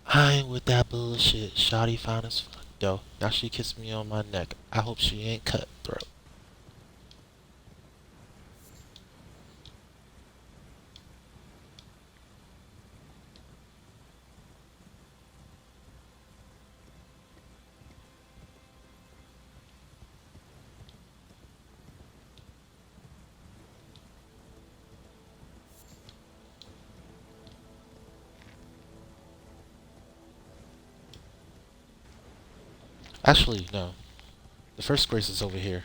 Speaker 1: I ain't with that bullshit. Shawty fine as fuck, though. Now she kissed me on my neck. I hope she ain't cutthroat. Actually, no. The first grace is over here.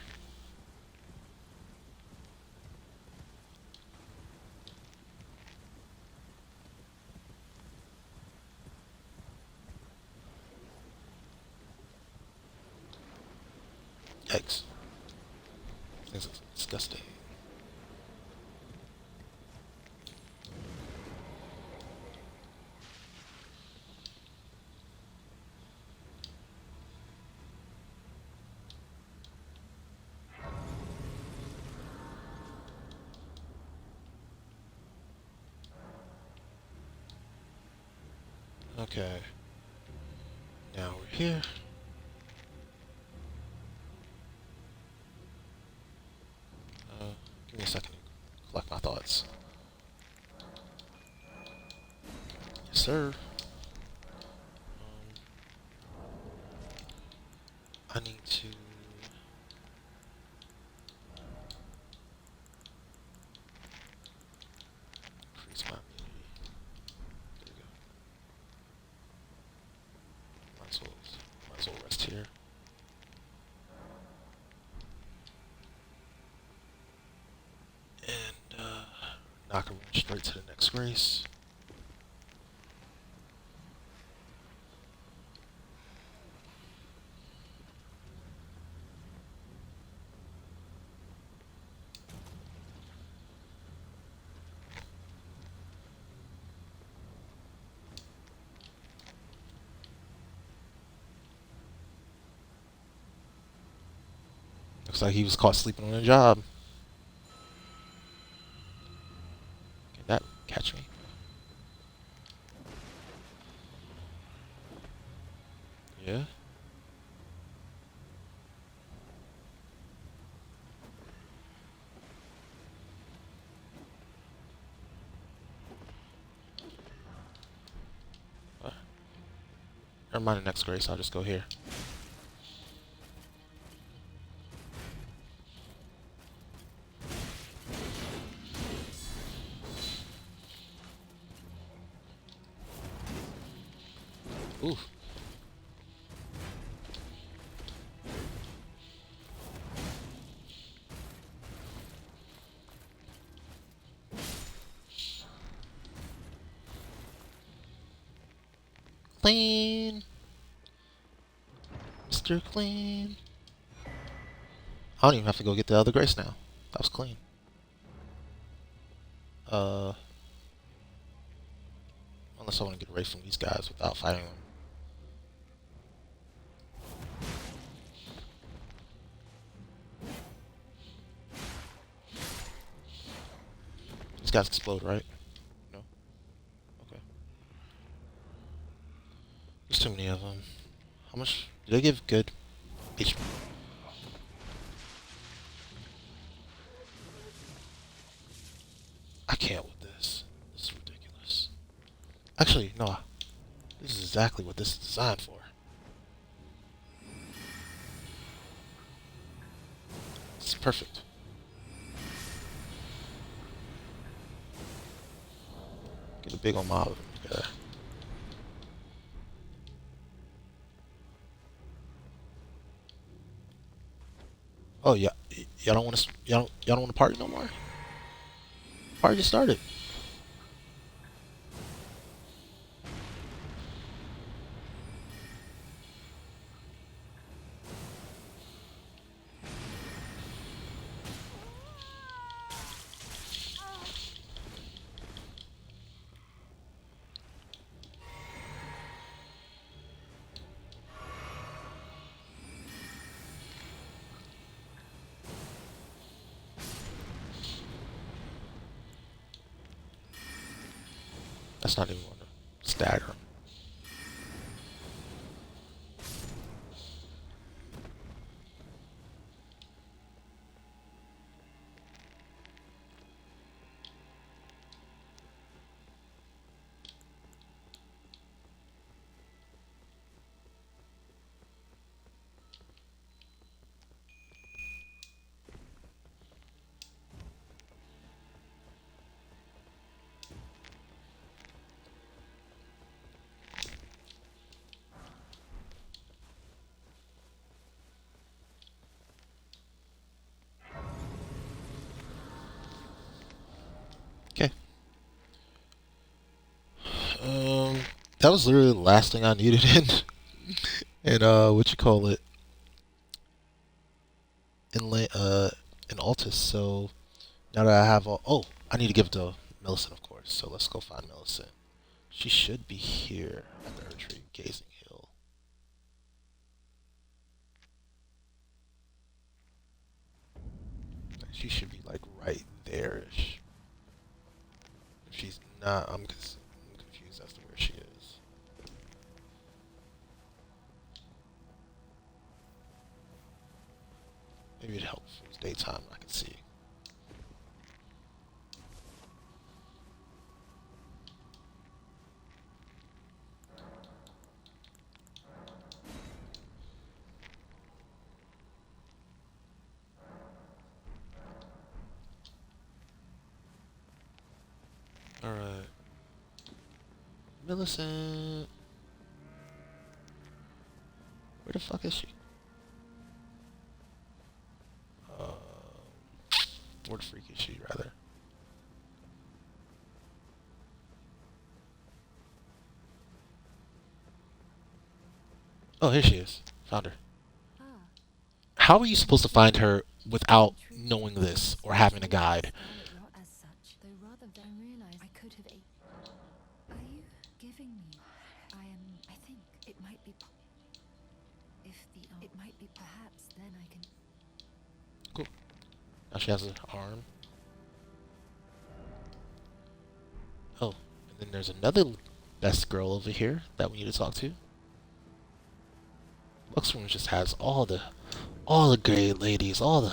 Speaker 1: Yikes. This is disgusting. Okay. Now we're here. Give me a second to collect my thoughts. Yes, sir. I need to... increase my immunity. There we go. Might as well rest here. And, now I can run straight to the next grace. Looks like he was caught sleeping on a job. Can that catch me? Yeah. Never mind the next grace, I'll just go here. Ooh. Clean. Mr. Clean. I don't even have to go get the other grace now. That was clean. Unless I want to get away from these guys without fighting them. These guys explode, right? No? Okay. There's too many of them. How much? Do they give good HP? I can't with this. This is ridiculous. Actually, no. This is exactly what this is designed for. It's perfect. Get a big old mob of them together. Oh yeah, y'all don't want to y'all don't want to party no more. Party just started. That's not even going to stagger him. Okay. Um, that was literally the last thing I needed in what you call it in Altus. So now that I have all, oh, I need to give it to Millicent, of course. So let's go find Millicent. She should be here at the retreat, Gazing Hill. She should be like right there-ish. If she's not, I'm confused as to where she is. Maybe it helps if it was daytime. I can see. All right, Millicent. Where the fuck is she? Uh, where the freak is she, rather? Oh, here she is. Found her.
Speaker 2: Ah,
Speaker 1: How are you supposed to find her without knowing this or having a guide?
Speaker 2: not as such, though rather than realize I could have. Are you giving me? I think it might be. If the it might be perhaps then I can.
Speaker 1: Cool. Now she has an arm. Oh, and then there's another best girl over here that we need to talk to. Looks Room just has all the great ladies, all the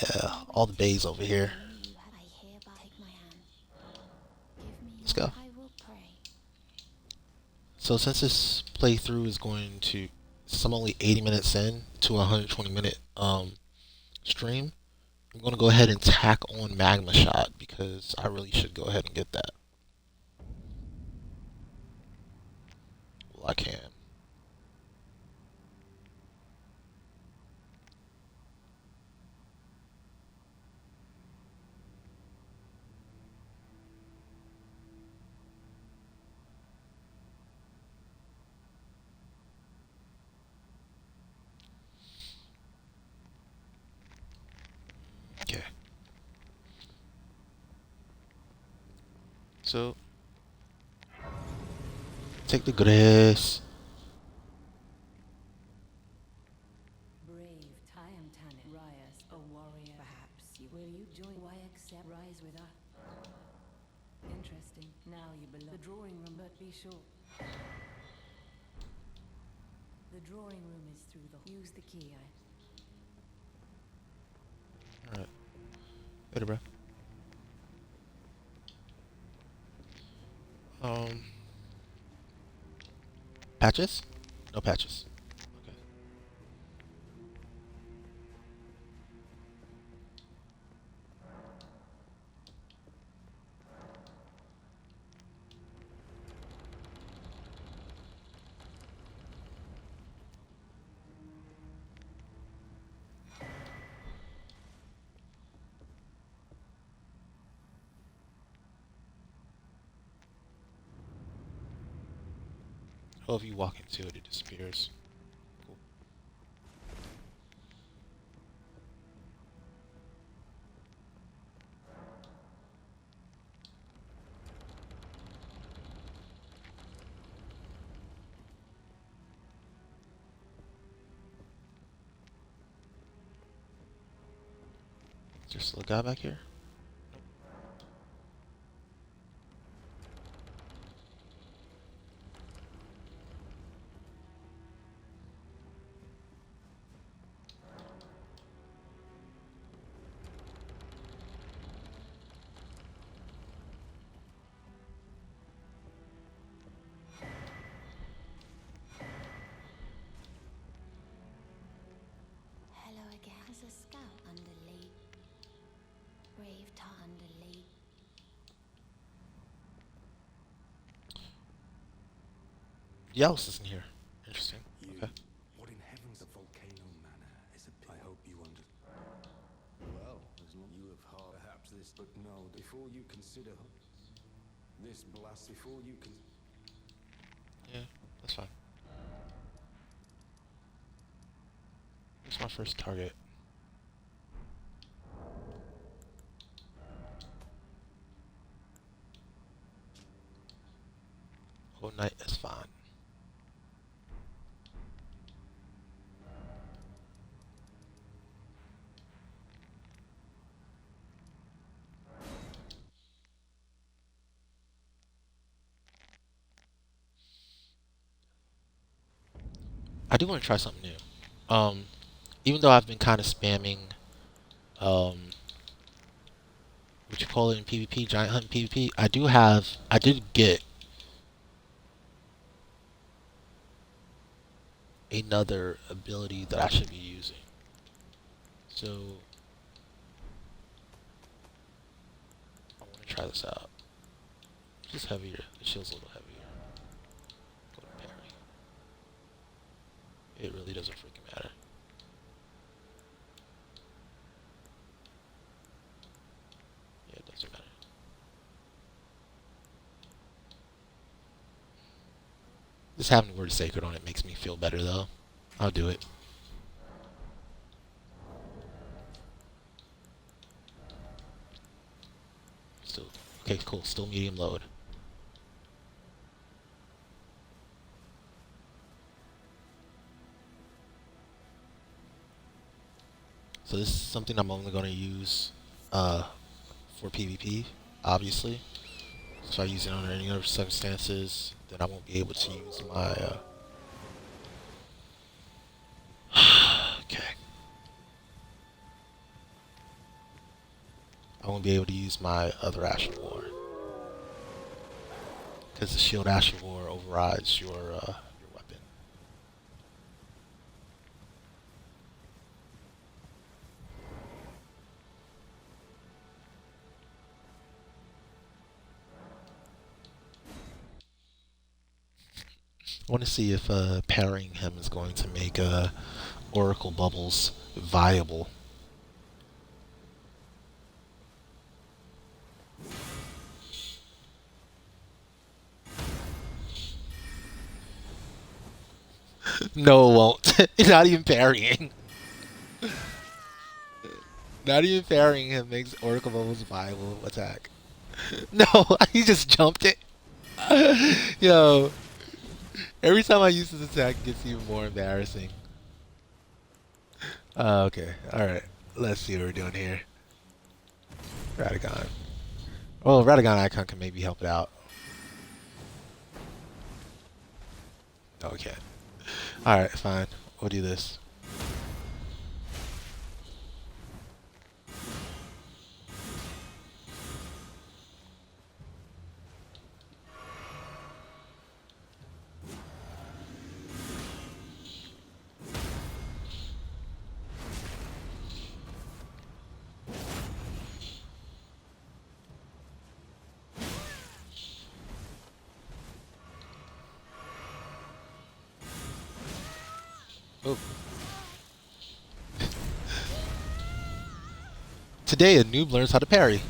Speaker 1: yeah, all the bays over here.
Speaker 2: I hereby take my hand. Give me
Speaker 1: Let's go.
Speaker 2: I will pray.
Speaker 1: So since this playthrough is going to, since I'm only 80 minutes in to a 120-minute stream, I'm gonna go ahead and tack on Magma Shot because I really should go ahead and get that. Well, I can. Okay. So take the grace.
Speaker 4: Brave Tiamtanet Rias, a warrior. Perhaps you will you join? Why accept rise with us? Interesting. Now you belong. The drawing room, but be sure. The drawing room is through the. Use the key.
Speaker 1: All right. Later, bro. Um, patches? No patches. Okay. Oh, if you walk into it, it disappears. Cool. Is there still a guy back here?
Speaker 2: Hello again. As a scout under Lee. Brave tar under Lee.
Speaker 1: Yells isn't here. Interesting. Okay.
Speaker 5: What in heaven's a volcano manor is a I hope you understand. Well, as long you have heard perhaps this, but no, before you consider this blast, before you can.
Speaker 1: Yeah, that's fine. What's my first target? Oh, night is fine. I do want to try something new. Even though I've been kind of spamming, what you call it in PvP, giant hunt in PvP, I did get another ability that I should be using. So, I want to try this out. It's just heavier. The shield's a little heavier. Go to parry. It really doesn't freaking matter. Yeah, it doesn't matter. Just having the word sacred on it makes me feel better though. I'll do it. Still, okay, cool. Still medium load. So this is something I'm only going to use for PvP, obviously. So if I use it under any other circumstances, then I won't be able to use my... okay. I won't be able to use my other Ashen War. Because the Shield Ashen War overrides your weapon. I want to see if parrying him is going to make Oracle Bubbles viable. No, it won't. Not even parrying. Not even parrying him makes Oracle Bubbles viable attack. No, he just jumped it. Yo, every time I use this attack, it gets even more embarrassing. Okay, alright. Let's see what we're doing here. Radagon. Oh, Radagon icon can maybe help it out. No, we can't. Alright, fine. We'll do this. Oh. Today, a noob learns how to parry.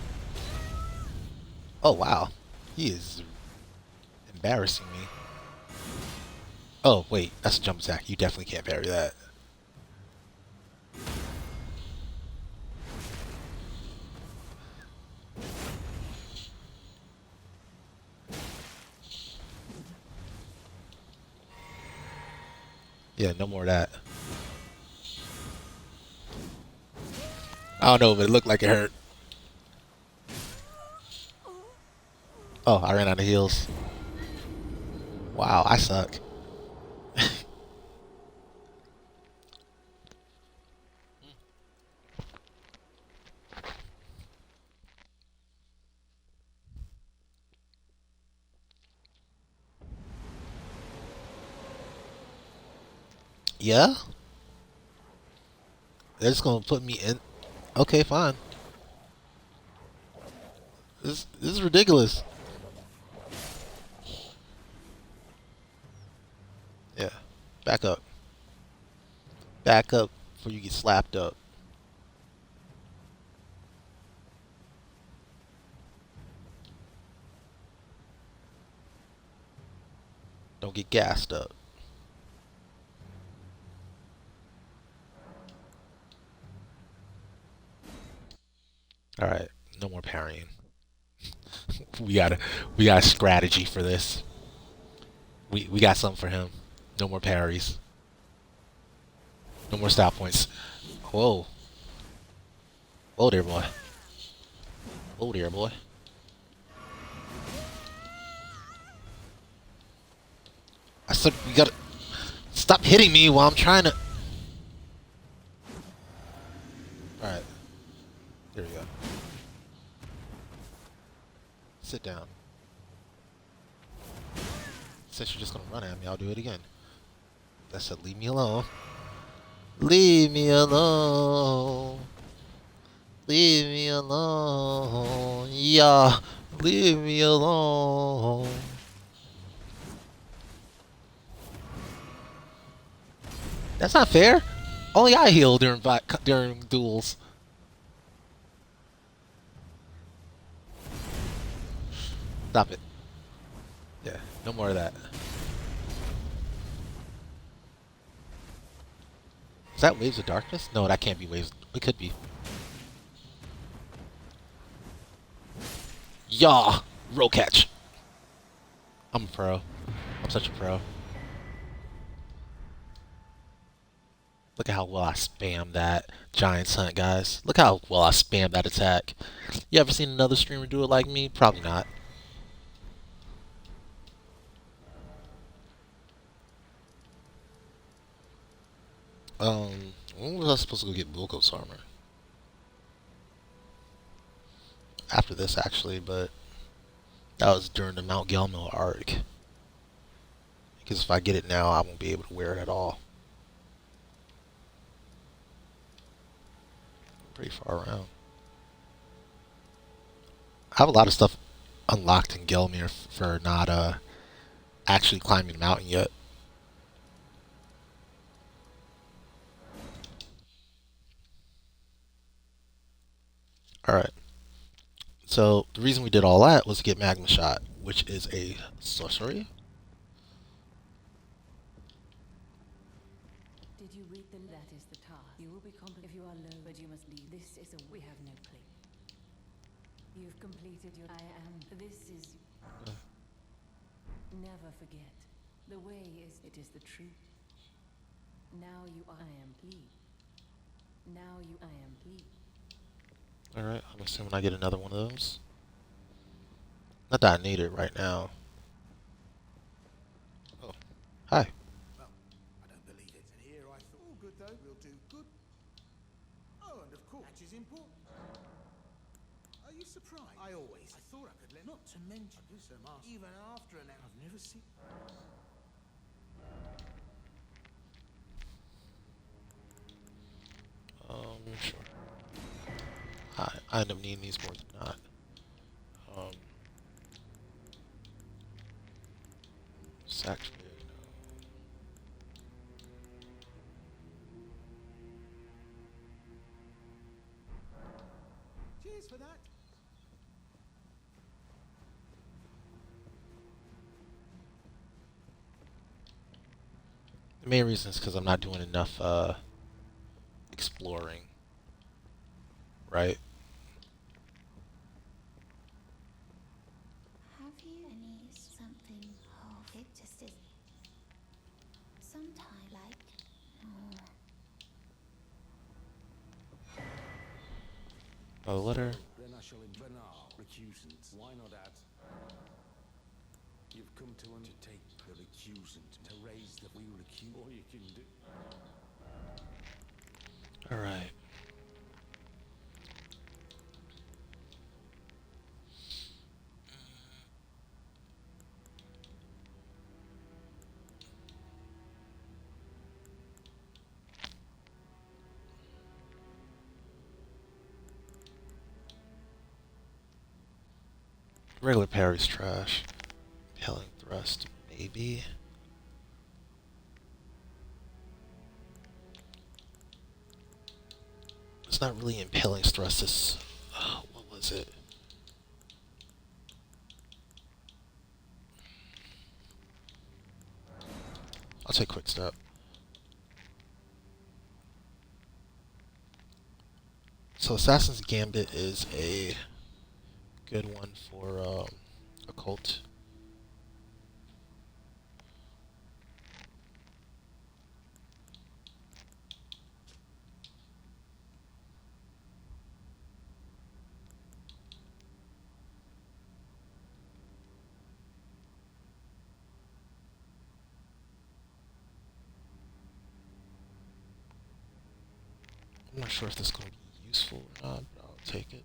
Speaker 1: Oh, wow. He is embarrassing me. Oh, wait. That's a jump attack. You definitely can't parry that. Yeah, no more of that. I don't know, but it looked like it hurt. Oh, I ran out of heals. Wow, I suck. Yeah? They're just gonna put me in. Okay, fine. This is ridiculous. Yeah. Back up. Back up before you get slapped up. Don't get gassed up. Alright. No more parrying. We gotta we got a strategy for this. We got something for him. No more parries. No more style points. Whoa. Whoa there, boy. Whoa there, boy. I said we gotta stop hitting me while I'm trying to. Alright. There we go. Sit down. Since you're just gonna run at me, I'll do it again. I said leave me alone. Leave me alone. Leave me alone. Yeah. Leave me alone. That's not fair. Only I heal during duels. Stop it. Yeah, no more of that. Is that Waves of Darkness? No, that can't be Waves. It could be. Yaw! Roll catch. I'm a pro. I'm such a pro. Look at how well I spam that Giant's Hunt, guys. Look how well I spam that attack. You ever seen another streamer do it like me? Probably not. When was I supposed to go get Bulkos armor? After this, actually, but that was during the Mount Gelmil arc. Because if I get it now, I won't be able to wear it at all. Pretty far around. I have a lot of stuff unlocked in Gelmir for not actually climbing the mountain yet. Alright. So the reason we did all that was to get Magma Shot, which is a sorcery.
Speaker 4: Did you read the? That is the task. You will be if you are low, but you must leave. This is a. We have no clue. You've completed your. I am. This is. Never forget. The way is. It is the truth. Now you. I am pleased. Now you. I am pleased.
Speaker 1: Alright, I'm assuming I get another one of those. Not that I need it right now. Oh, hi.
Speaker 5: Well, I don't believe it. And here I thought, all good though, we'll do good. Oh, and of course, that is important. Are you surprised? I thought I could let. Not to mention, do so, master. Even after an hour, I've never seen.
Speaker 1: Sure. I end up needing these more than not. Um, Saturate.
Speaker 5: Cheers for that.
Speaker 1: The main reason is because I'm not doing enough exploring, right?
Speaker 2: Have you any something? Oh, it just is. Sometimes, like, oh,
Speaker 1: Oh, letter.
Speaker 5: Then I shall banal recusant. Why not add? You've come to take the recusant to raise the we recuse. All you can do.
Speaker 1: All right. Regular parry's trash. Impelling thrust, maybe. It's not really impelling thrust. It's what was it? I'll take quick step. So Assassin's Gambit is a good one for occult. I'm not sure if this is going to be useful or not, but I'll take it.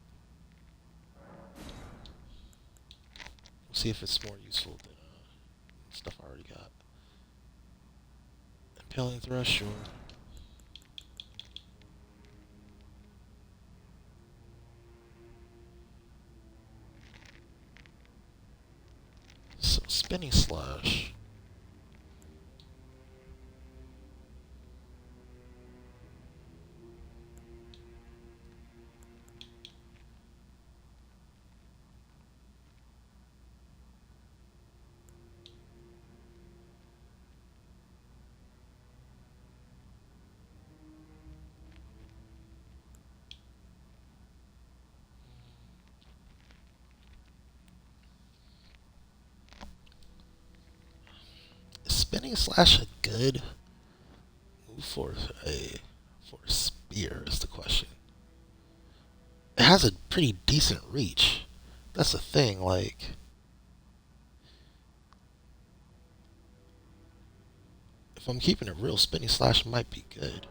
Speaker 1: We'll see if it's more useful than stuff I already got. Impelling thrust, sure. So spinning slash. Is spinning slash a good move for a spear? Is the question. It has a pretty decent reach. That's the thing. Like, if I'm keeping it real, spinning slash might be good.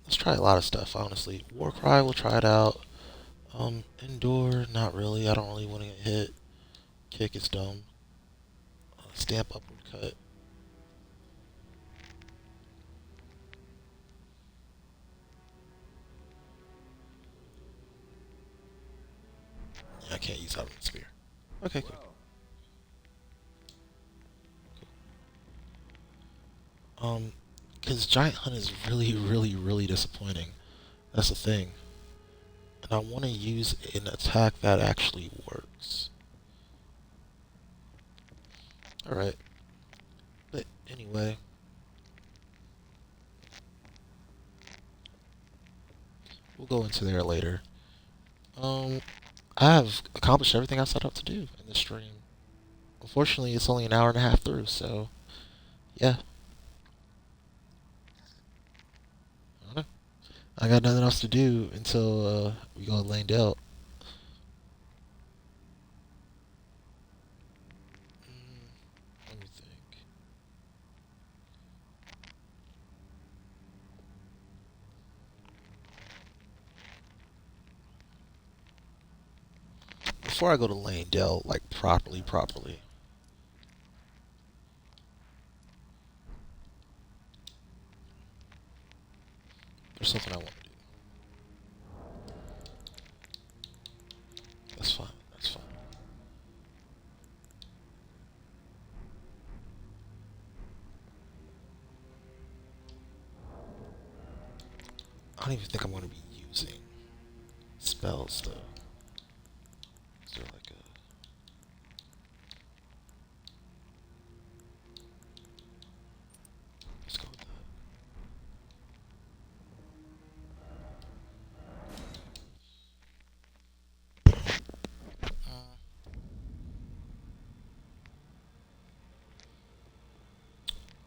Speaker 1: Let's try a lot of stuff, honestly. Warcry, we'll try it out. Endure, not really. I don't really want to get hit. Kick is dumb. Stamp upward cut. Yeah, I can't use out of the spear. Okay, cool. Because Giant Hunt is really, really, really disappointing. That's the thing. And I want to use an attack that actually works. Alright. But anyway. We'll go into there later. I have accomplished everything I set out to do in this stream. Unfortunately, it's only an hour and a half through, so yeah. I don't know. I got nothing else to do until we go to Lane Dell. Let me think. Before I go to Lane Dell, like properly, there's something I want to do. That's fine. That's fine. I don't even think I'm going to be using spells though. Is there like a? Let's go with that.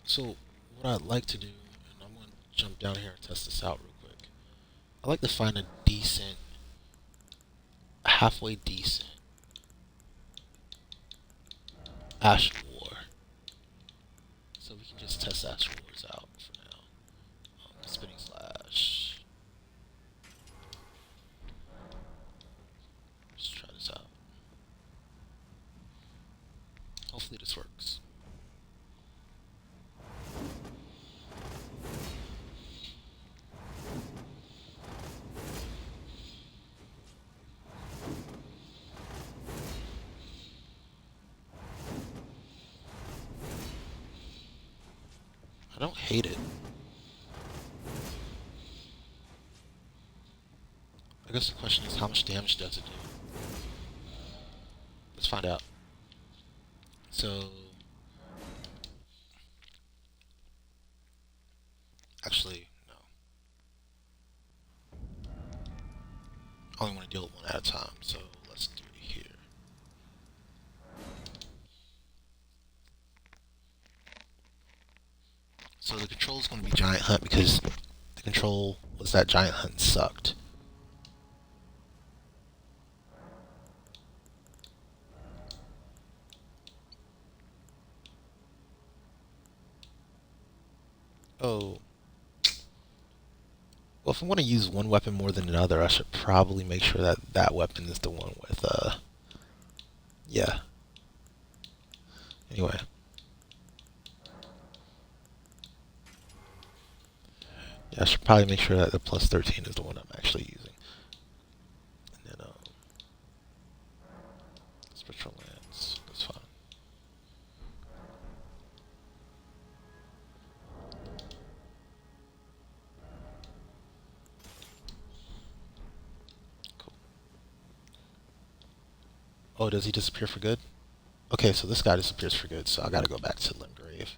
Speaker 1: So what I'd like to do, and I'm going to jump down here and test this out real quick. I'd like to find a decent halfway decent. Ash War. So we can just test Ash Wars out for now. Spinning Slash. Let's try this out. Hopefully this works. I don't hate it. I guess the question is how much damage does it do? Let's find out. So, actually, no. I only want to deal with one at a time, so let's do it here. So the control is going to be Giant Hunt because the control was that Giant Hunt sucked. Oh. Well, if I want to use one weapon more than another, I should probably make sure that that weapon is the one with, yeah. Anyway. Yeah, I should probably make sure that the plus 13 is the one I'm actually using. And then, Spectral Lance, that's fine. Cool. Oh, does he disappear for good? Okay, so this guy disappears for good, so I gotta go back to Limgrave.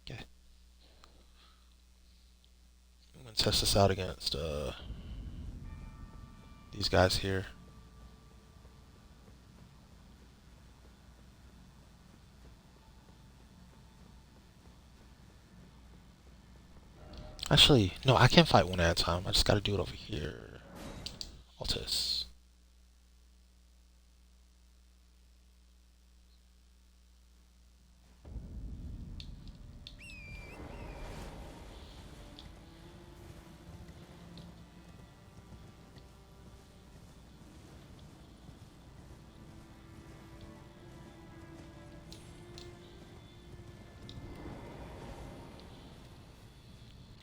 Speaker 1: Okay. I'm gonna test this out against, these guys here. Actually, no, I can't fight one at a time. I just gotta do it over here. Altus.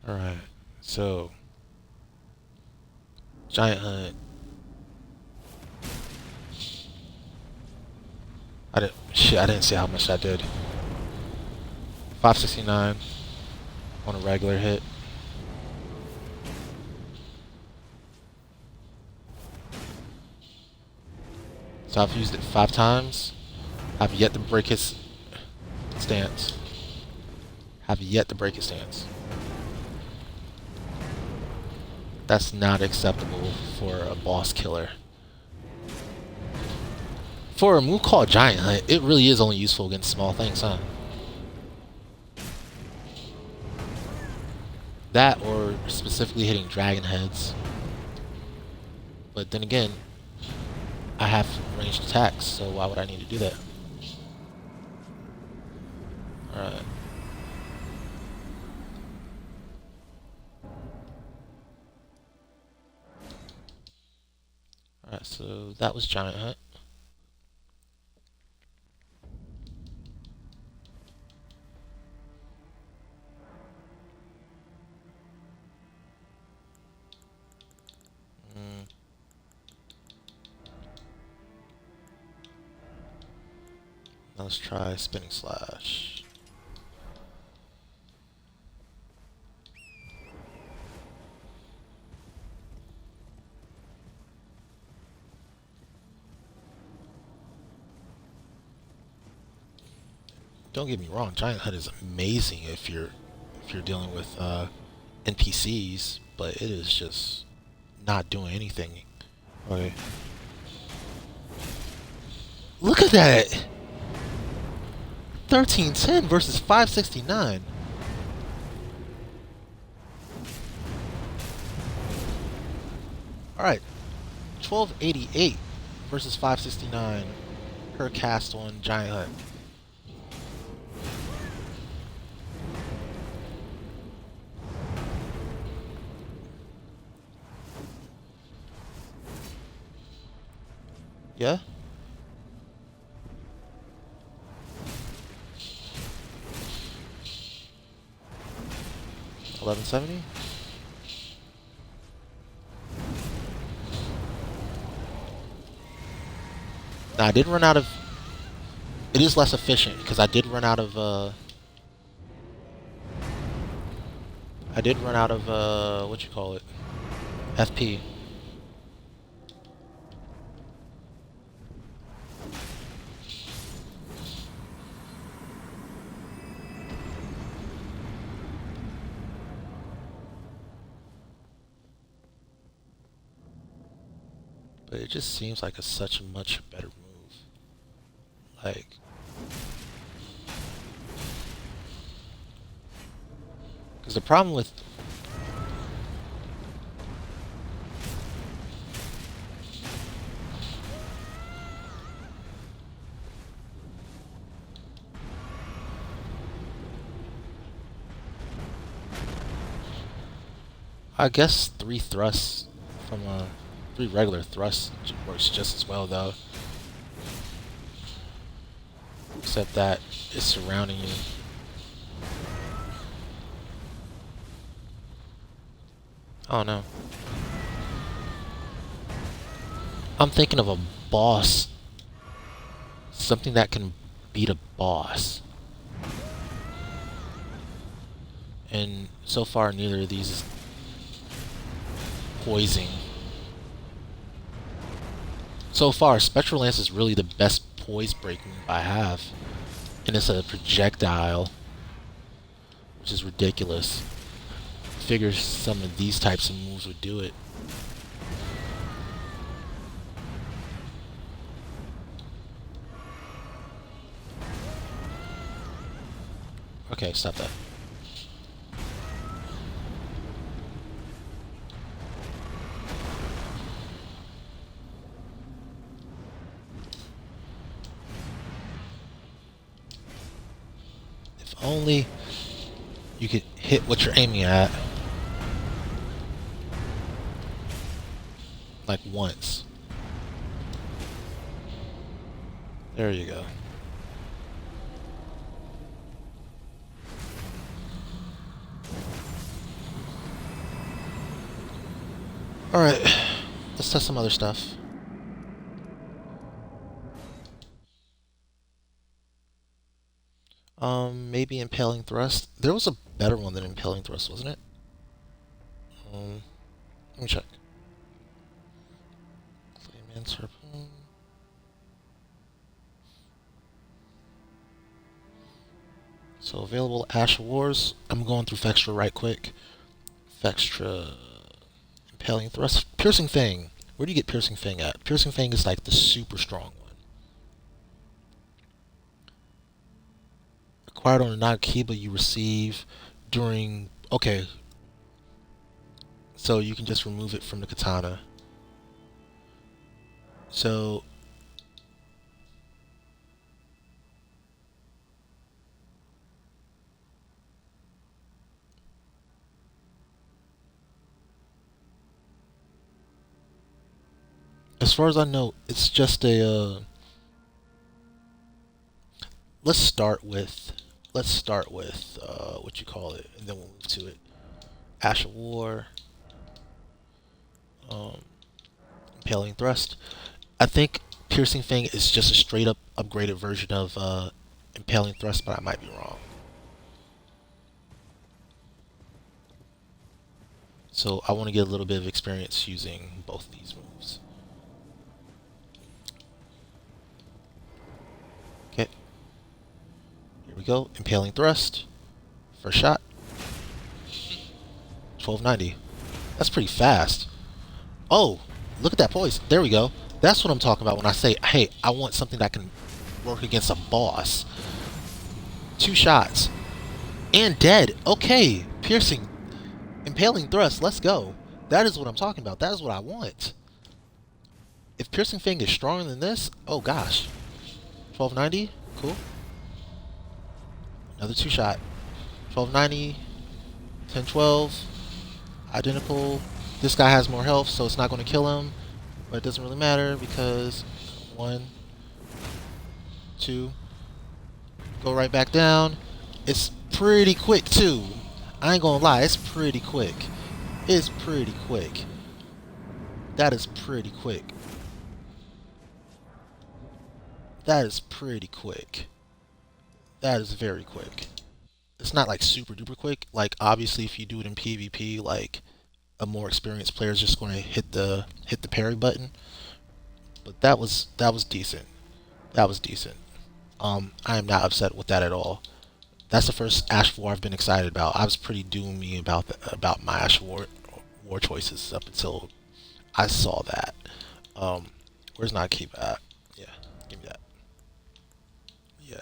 Speaker 1: Alright, so Giant Hunt. I didn't see how much that did. 569 on a regular hit. So I've used it 5 times. I've yet to break his stance. Have yet to break his stance. That's not acceptable for a boss killer. For a move called Giant Hunt, it really is only useful against small things, huh? That or specifically hitting dragon heads. But then again, I have ranged attacks, so why would I need to do that? Alright. Alright, so that was Giant Hunt. Now let's try Spinning Slash. Don't get me wrong, Giant Hunt is amazing if you're dealing with NPCs, but it is just not doing anything. Okay. Look at that! 1310 versus 569. Alright, 1288 versus 569 per cast on Giant Hunt. Yeah? 1170? Now I did run out of... It is less efficient because I did run out of what you call it? FP. But it just seems like such a much better move. Like... Because the problem with... I guess 3 thrusts from 3 regular thrusts works just as well though. Except that it's surrounding you. Oh no. I'm thinking of a boss. Something that can beat a boss. And so far neither of these is poising. So far, Spectral Lance is really the best poise breaking I have. And it's a projectile. Which is ridiculous. Figures some of these types of moves would do it. Okay, stop that. If only you could hit what you're aiming at. Like once. There you go. Alright, let's test some other stuff. Maybe Impaling Thrust. There was a better one than Impaling Thrust, wasn't it? Let me check. Clayman's Harpoon. So available Ash of Wars. I'm going through Fextra right quick. Fextra... Impaling Thrust. Piercing Fang. Where do you get Piercing Fang at? Piercing Fang is like the super strong one. Acquired on a Nagakiba you receive during... Okay. So you can just remove it from the katana. So... As far as I know, it's just a... let's start with what you call it, and then we'll move to it. Ash of War, Impaling Thrust. I think Piercing Fang is just a straight up upgraded version of Impaling Thrust, but I might be wrong. So I want to get a little bit of experience using both of these moves. Okay. Here we go. Impaling Thrust. First shot. 1290. That's pretty fast. Oh, look at that poise. There we go. That's what I'm talking about when I say, hey, I want something that can work against a boss. 2 shots. And dead. Okay. Piercing. Impaling Thrust. Let's go. That is what I'm talking about. That is what I want. If Piercing Fang is stronger than this, oh gosh. 1290, cool. Another two shot. 1290, 1012, identical. This guy has more health, so it's not going to kill him. But it doesn't really matter because 1, 2, go right back down. It's pretty quick too. I ain't gonna lie, it's pretty quick. It's pretty quick. That is pretty quick. That is pretty quick. That is very quick. It's not like super duper quick. Like obviously if you do it in PvP, like a more experienced player is just going to hit the parry button. But that was decent. That was decent. I am not upset with that at all. That's the first Ash War I've been excited about. I was pretty doomy about my Ash War choices up until I saw that. Um, where's not keep at? Yeah, give me that. Yeah.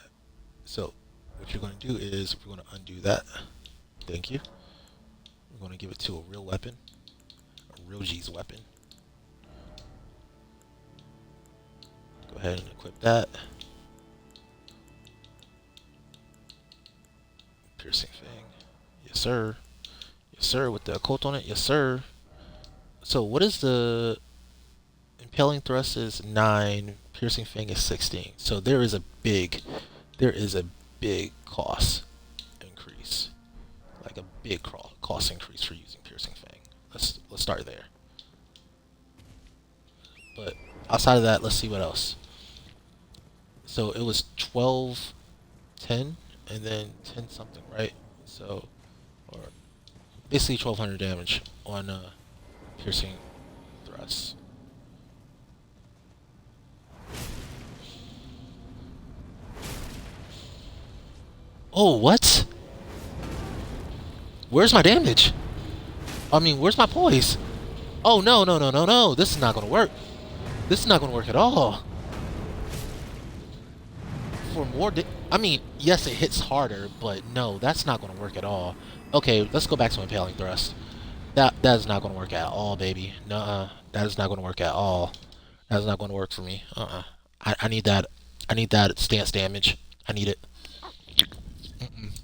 Speaker 1: So what you're going to do is we're going to undo that. Thank you. We're going to give it to a real weapon, a real G's weapon. Go ahead and equip that. Piercing Fang. Yes, sir. Yes, sir. With the occult on it. Yes, sir. So what is the impaling thrust is 9, piercing fang is 16. So there is a big cost increase, like a big cost increase for using piercing fang. Let's start there. But outside of that, let's see what else. So it was 12, 10, and then 10 something, right? So, or basically 1200 damage on piercing thrust. Oh, what? Where's my damage? I mean, where's my poise? Oh, no, no, no, no, no. This is not going to work. This is not going to work at all. For more I mean, yes, it hits harder, but no, that's not going to work at all. Okay, let's go back to Impaling Thrust. That is not going to work at all, baby. Nuh-uh. That is not going to work at all. That is not going to work for me. I need that. I need that stance damage. I need it. Mm-mm.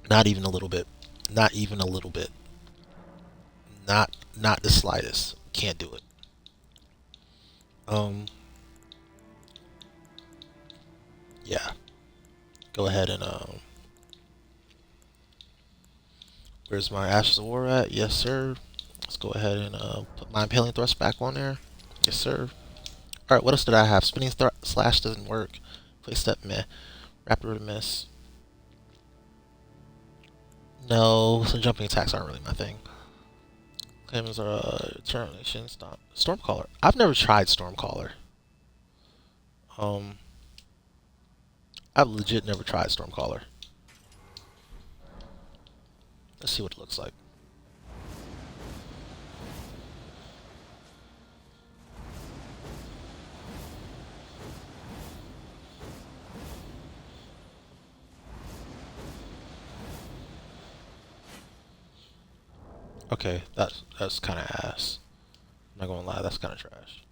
Speaker 1: Not even a little bit. Not even a little bit. Not the slightest. Can't do it. Um, yeah. Go ahead and where's my Ashes of War at? Yes, sir. Let's go ahead and put my Impaling Thrust back on there. Yes, sir. Alright, what else did I have? Spinning Slash doesn't work. Quick Step, meh. Rapid Root, miss. No, some jumping attacks aren't really my thing. Claims are Termination, Stormcaller. I've never tried Stormcaller. Um, I've legit never tried Stormcaller. Let's see what it looks like. Okay, that's kind of ass. I'm not gonna lie, that's kind of trash.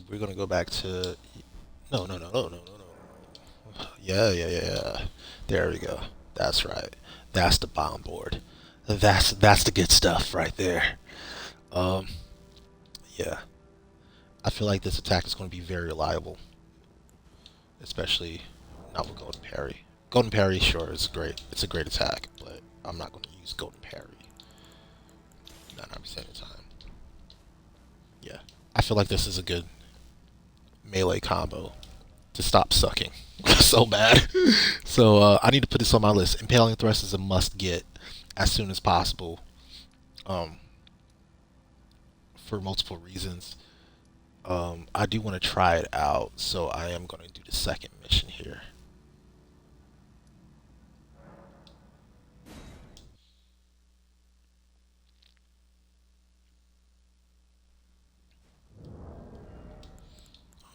Speaker 1: We're gonna go back to no, no, no, no, no, no, no. Yeah, yeah, yeah, yeah. There we go. That's right. That's the bomb board. That's the good stuff right there. Um, yeah. I feel like this attack is going to be very reliable, especially not with Golden Parry. Golden Parry, sure, is great. It's a great attack, but I'm not going to use Golden Parry 99% of the time. Yeah, I feel like this is a good melee combo to stop sucking so bad. So I need to put this on my list. Impaling Thrust is a must get as soon as possible, um, for multiple reasons. I do want to try it out, so I am going to do the second mission here.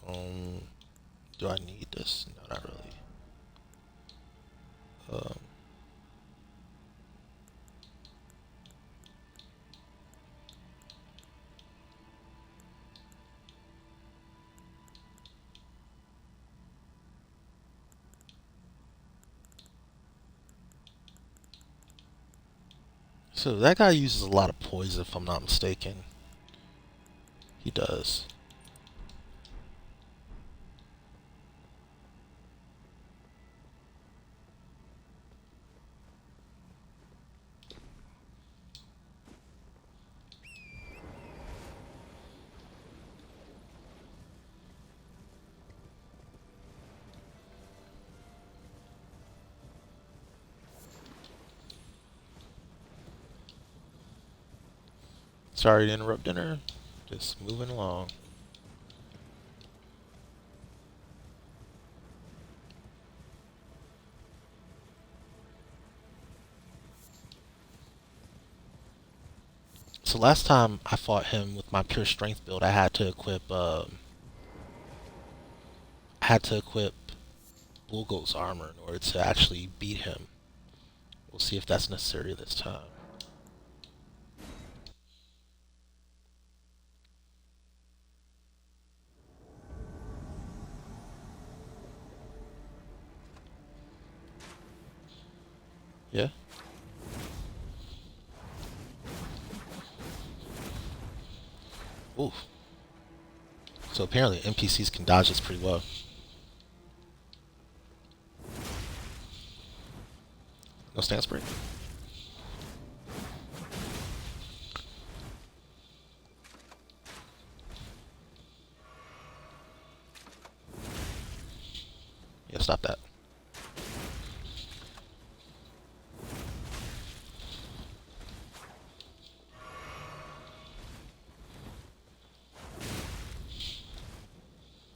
Speaker 1: Um, do I need this? So that guy uses a lot of poison, if I'm not mistaken. He does. Sorry to interrupt dinner. Just moving along. So last time I fought him with my pure strength build, I had to equip Bulgo's armor in order to actually beat him. We'll see if that's necessary this time. Yeah. Oof. So apparently NPCs can dodge this pretty well. No stance break. Yeah, stop that.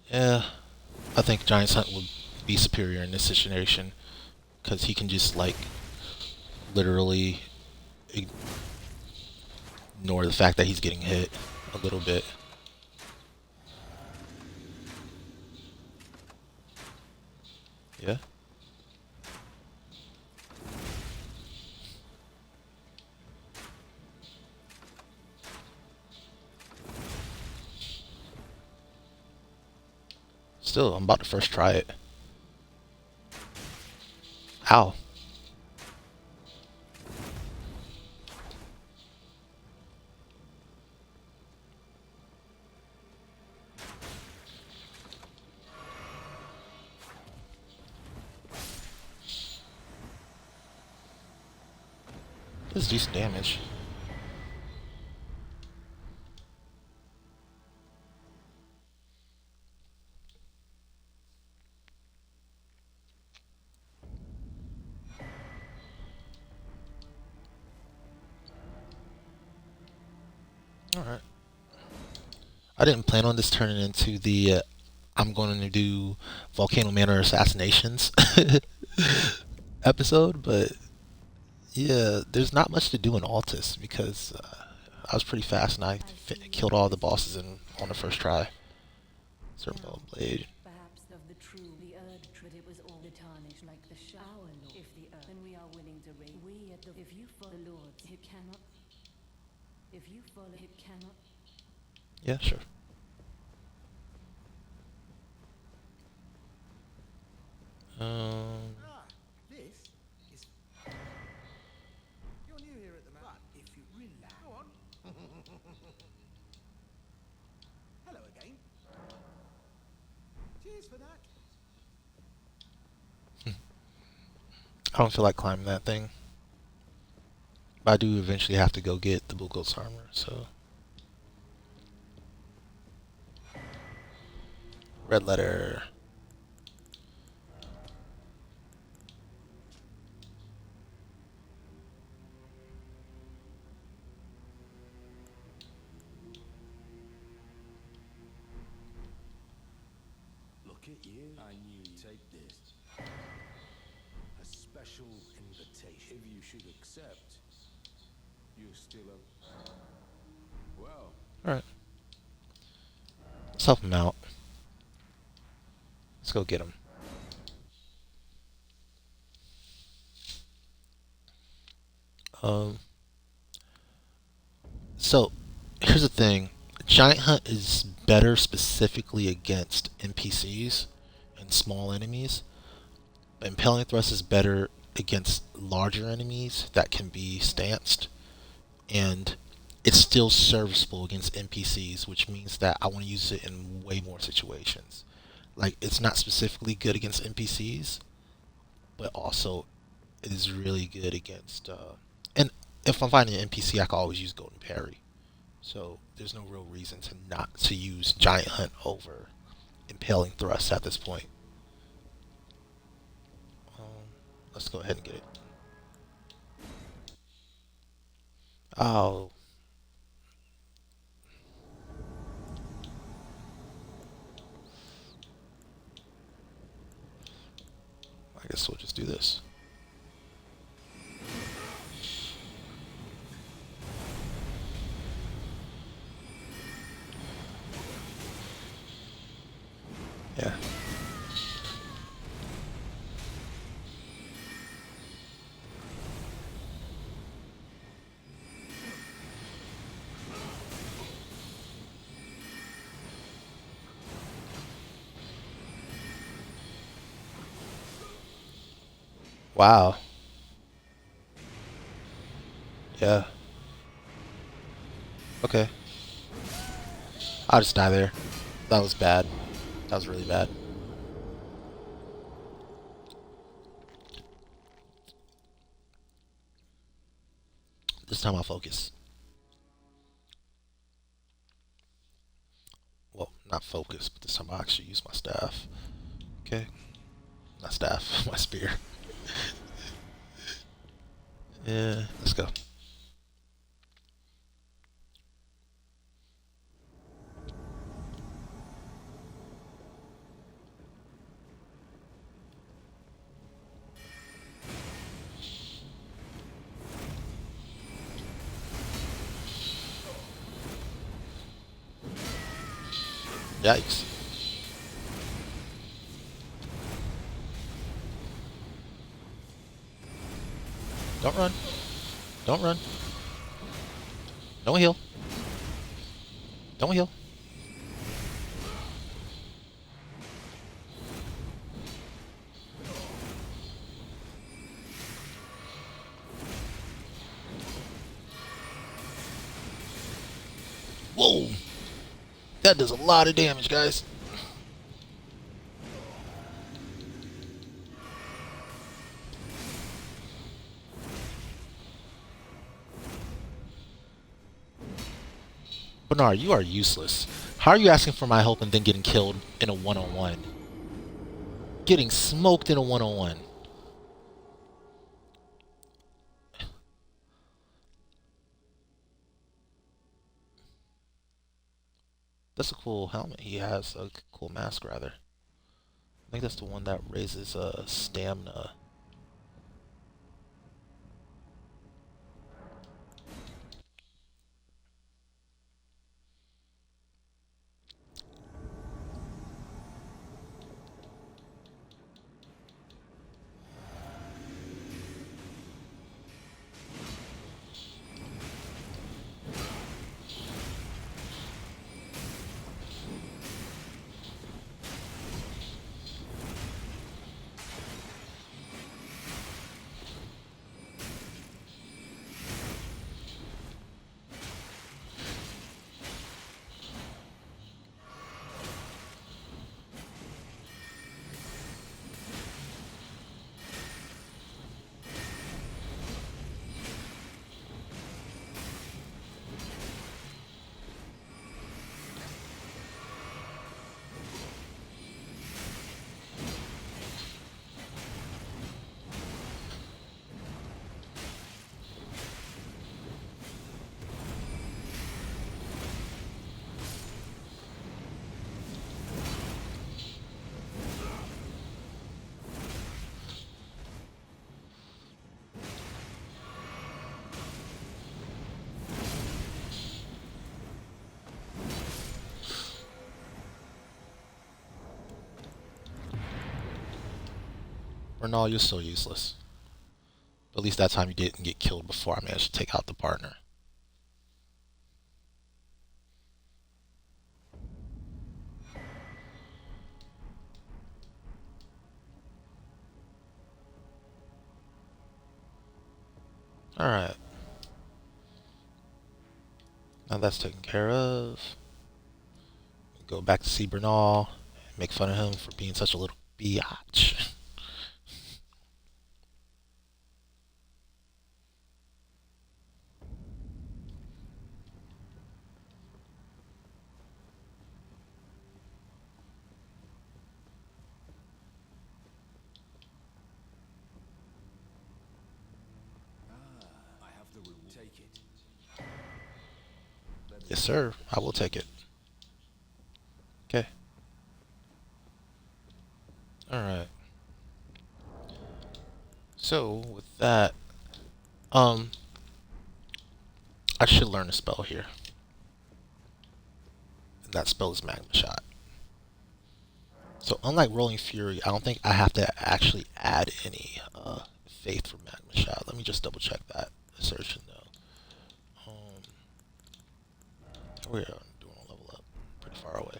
Speaker 1: Yeah, I think Giant's Hunt would be superior in this situation because he can just like literally ignore the fact that he's getting hit a little bit. Yeah. Still, I'm about to first try it. Ow. Does decent damage. Alright. I didn't plan on this turning into the I'm going to do Volcano Manor assassinations episode, but yeah, there's not much to do in Altus because I was pretty fast and I killed all the bosses on the first try. Serpent Blade.
Speaker 4: Perhaps of the true, the earth, but it was all the tarnished like the shower lord. If the earth, then we are willing to raise. We at the, if you follow the lords, it cannot. If you follow, it cannot.
Speaker 1: Yeah, sure.
Speaker 3: This is. You're new here at the but if you relax. Go on. Hello again. Cheers for that.
Speaker 1: I don't feel like climbing that thing. But I do eventually have to go get the Blue Ghost armor, so. Red letter.
Speaker 5: Look at you. I knew you'd take this. A special invitation. If you should accept, you're still a... Well,
Speaker 1: Alright. Let's help him out. Let's go get him. Um. So, here's the thing. Giant Hunt is better specifically against NPCs and small enemies. But Impaling Thrust is better against larger enemies that can be stanced. and it's still serviceable against NPCs, which means that I want to use it in way more situations. Like, it's not specifically good against NPCs, but also it is really good against. And if I'm finding an NPC, I can always use Golden Parry. So there's no real reason to not to use Giant Hunt over Impaling Thrust at this point. Um, let's go ahead and get it. Oh, I guess we'll just do this. Yeah. Wow. Yeah. Okay. I'll just die there. That was bad. That was really bad. This time I'll focus. Well, not focus, but this time I'll actually use my staff. Okay. Not staff, my spear. Yeah, let's go. Yikes. Don't run. Don't run. Don't heal. Don't heal. Whoa. That does a lot of damage, guys. Bernard, you are useless. How are you asking for my help and then getting killed in a one-on-one? Getting smoked in a one-on-one. That's a cool helmet. He has a cool mask, rather. I think that's the one that raises stamina. Bernal, you're so useless. But at least that time you didn't get killed before I managed to take out the partner. Alright. Now that's taken care of. Go back to see Bernal. Make fun of him for being such a little biatch.
Speaker 5: I have the reward. Take it.
Speaker 1: Yes, sir. I will take it. Okay. Alright. So, with that, um, I should learn a spell here. And that spell is Magma Shot. So, unlike Rolling Fury, I don't think I have to actually add any faith for Magma Shot. Let me just double check that assertion, though. We're doing a level up. Pretty far away.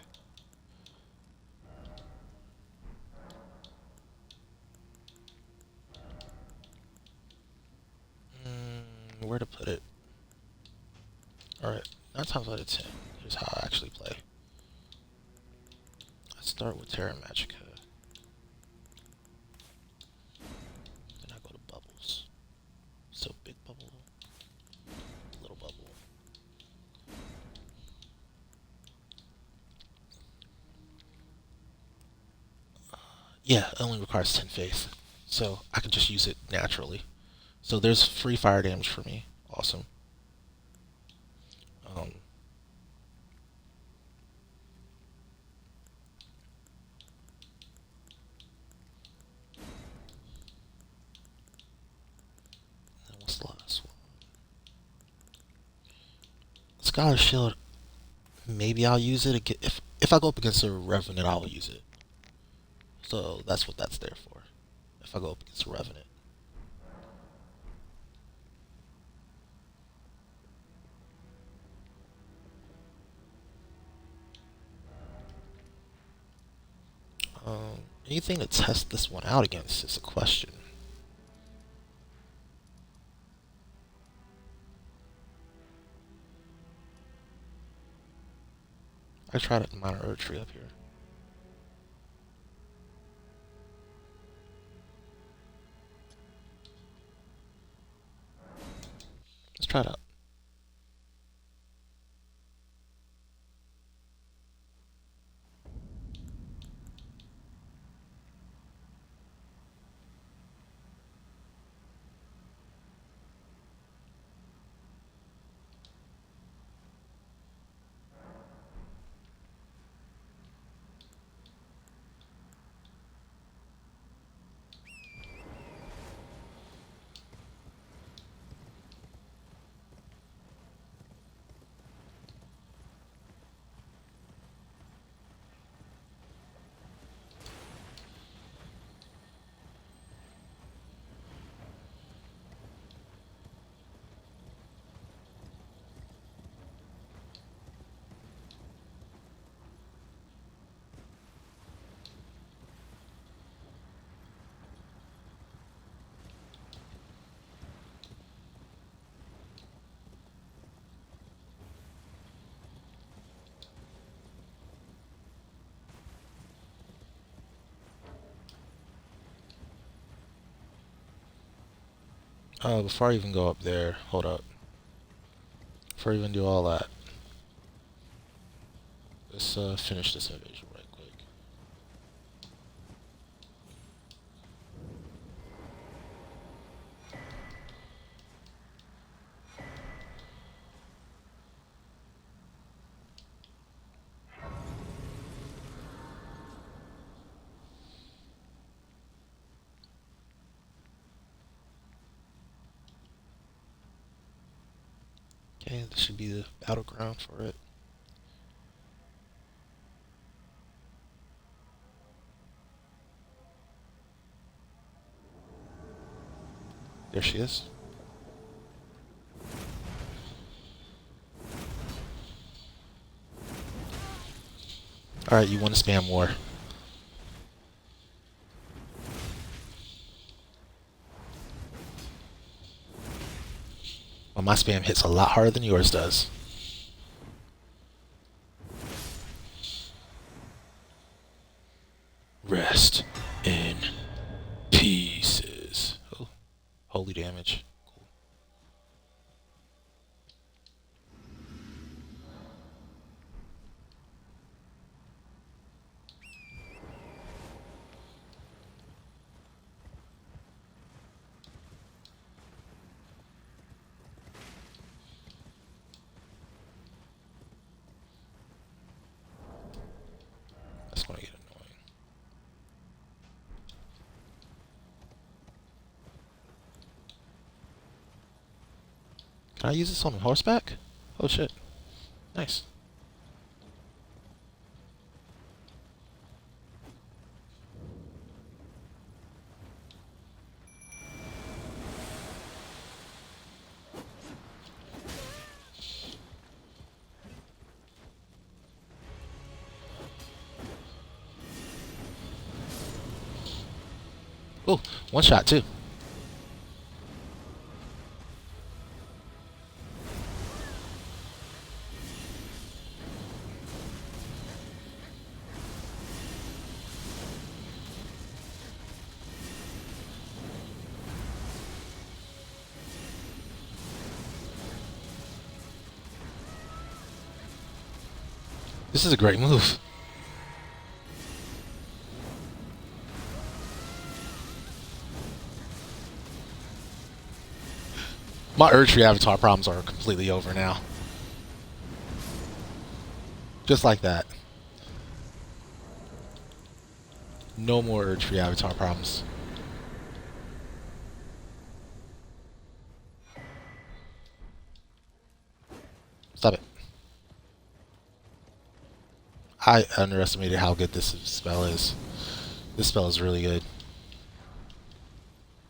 Speaker 1: Where to put it? Alright, 9 times out of 10. Here's how I actually play. I start with Terra Magica. Then I go to bubbles. So big bubble, little bubble. Yeah, it only requires 10 faith. So I can just use it naturally. So there's free fire damage for me. Awesome. Um, and what's the last one? Scholar Shield. Maybe I'll use it if I go up against a Revenant, I'll use it. So that's what that's there for. If I go up against a Revenant. Anything to test this one out against is a question. I tried a minor Earth Tree up here. Let's try it out. Before I even go up there, hold up. Before I even do all that, let's finish this invasion right quick. Okay, this should be the battleground for it. There she is. Alright, you want to spam war. Well, my spam hits a lot harder than yours does. Holy damage. Cool. That's gonna get annoying. Can I use this on horseback? Oh shit. Nice. Oh, one shot too. This is a great move. My Urge Free Avatar problems are completely over now. Just like that. No more Urge Free Avatar problems. Stop it. I underestimated how good this spell is. This spell is really good.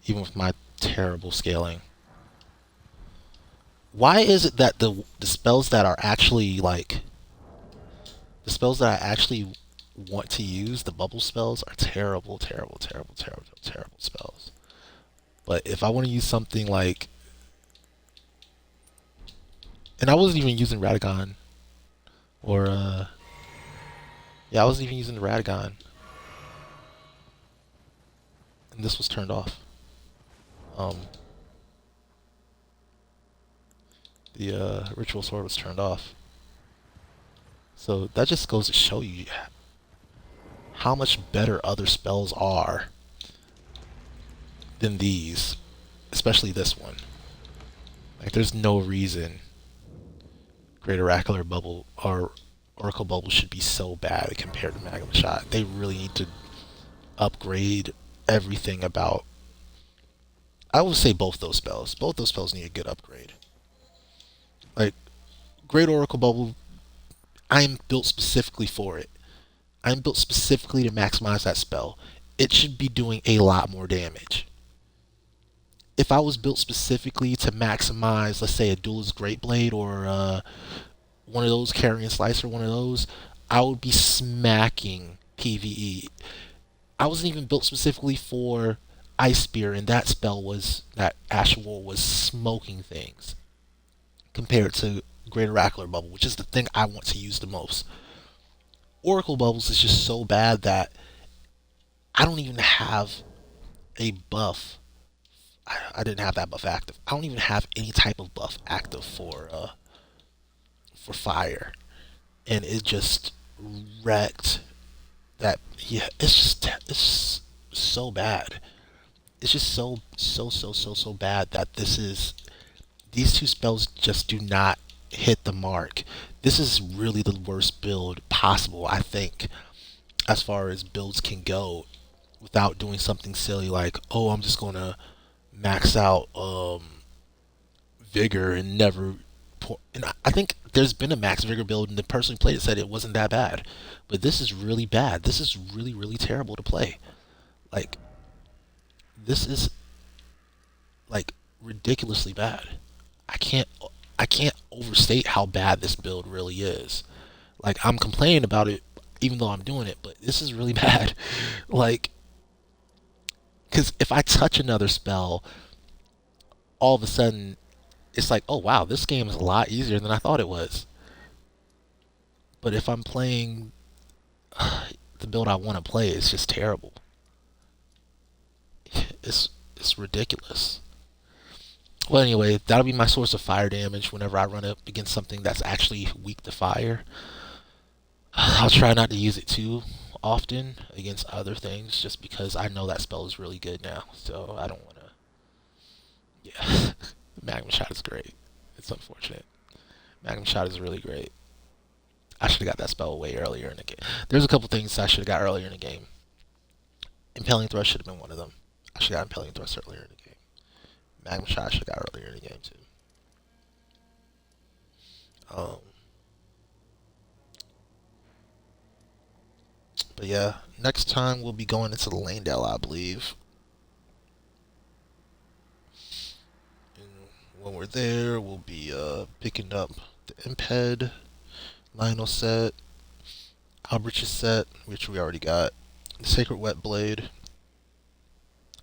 Speaker 1: Even with my terrible scaling. Why is it that the spells that are actually like the spells that I actually want to use, the bubble spells, are terrible, terrible, terrible, terrible, terrible spells. But if I want to use something like, and I wasn't even using Radagon, or yeah, I wasn't even using the Radagon, and this was turned off. The Ritual Sword was turned off. So that just goes to show you how much better other spells are than these, especially this one. Like, there's no reason Great Oracular Bubble or Oracle Bubble should be so bad compared to Magma Shot. They really need to upgrade everything about. I would say both those spells. Both those spells need a good upgrade. Like, Great Oracle Bubble, I'm built specifically for it. I'm built specifically to maximize that spell. It should be doing a lot more damage. If I was built specifically to maximize, let's say, a Duelist Great Blade or one of those Carrion Slicer, one of those, I would be smacking PvE. I wasn't even built specifically for Ice Spear, and that spell was, that Ashwar was smoking things compared to Great Oracular Bubble, which is the thing I want to use the most. Oracle Bubbles is just so bad that I don't even have a buff. I didn't have that buff active. I don't even have any type of buff active for fire, and it just wrecked that. Yeah, it's so bad. It's just so bad that these two spells just do not hit the mark. This is really the worst build possible, I think, as far as builds can go, without doing something silly like, oh, I'm just gonna max out vigor and never. And I think there's been a max vigor build, and the person who played it said it wasn't that bad. But this is really bad. This is really, really terrible to play. Like, this is like ridiculously bad. I can't I can't overstate how bad this build really is. Like, I'm complaining about it even though I'm doing it, but this is really bad. Like, because if I touch another spell, all of a sudden it's like, oh wow, this game is a lot easier than I thought it was. But if I'm playing the build I want to play, it's just terrible. It's ridiculous. Well, anyway, that'll be my source of fire damage whenever I run up against something that's actually weak to fire. I'll try not to use it too often against other things just because I know that spell is really good now. So I don't want to. Yeah. Magnum Shot is great. It's unfortunate. Magnum Shot is really great. I should have got that spell way earlier in the game. There's a couple things I should have got earlier in the game. Impaling Thrust should have been one of them. I should have got Impaling Thrust earlier in the game. Magnum Shot I should have got earlier in the game too. Um, but yeah, next time we'll be going into the Lanedale, I believe. And when we're there, we'll be picking up the Imped, Lionel set, Albrich's set, which we already got, the Sacred Wet Blade.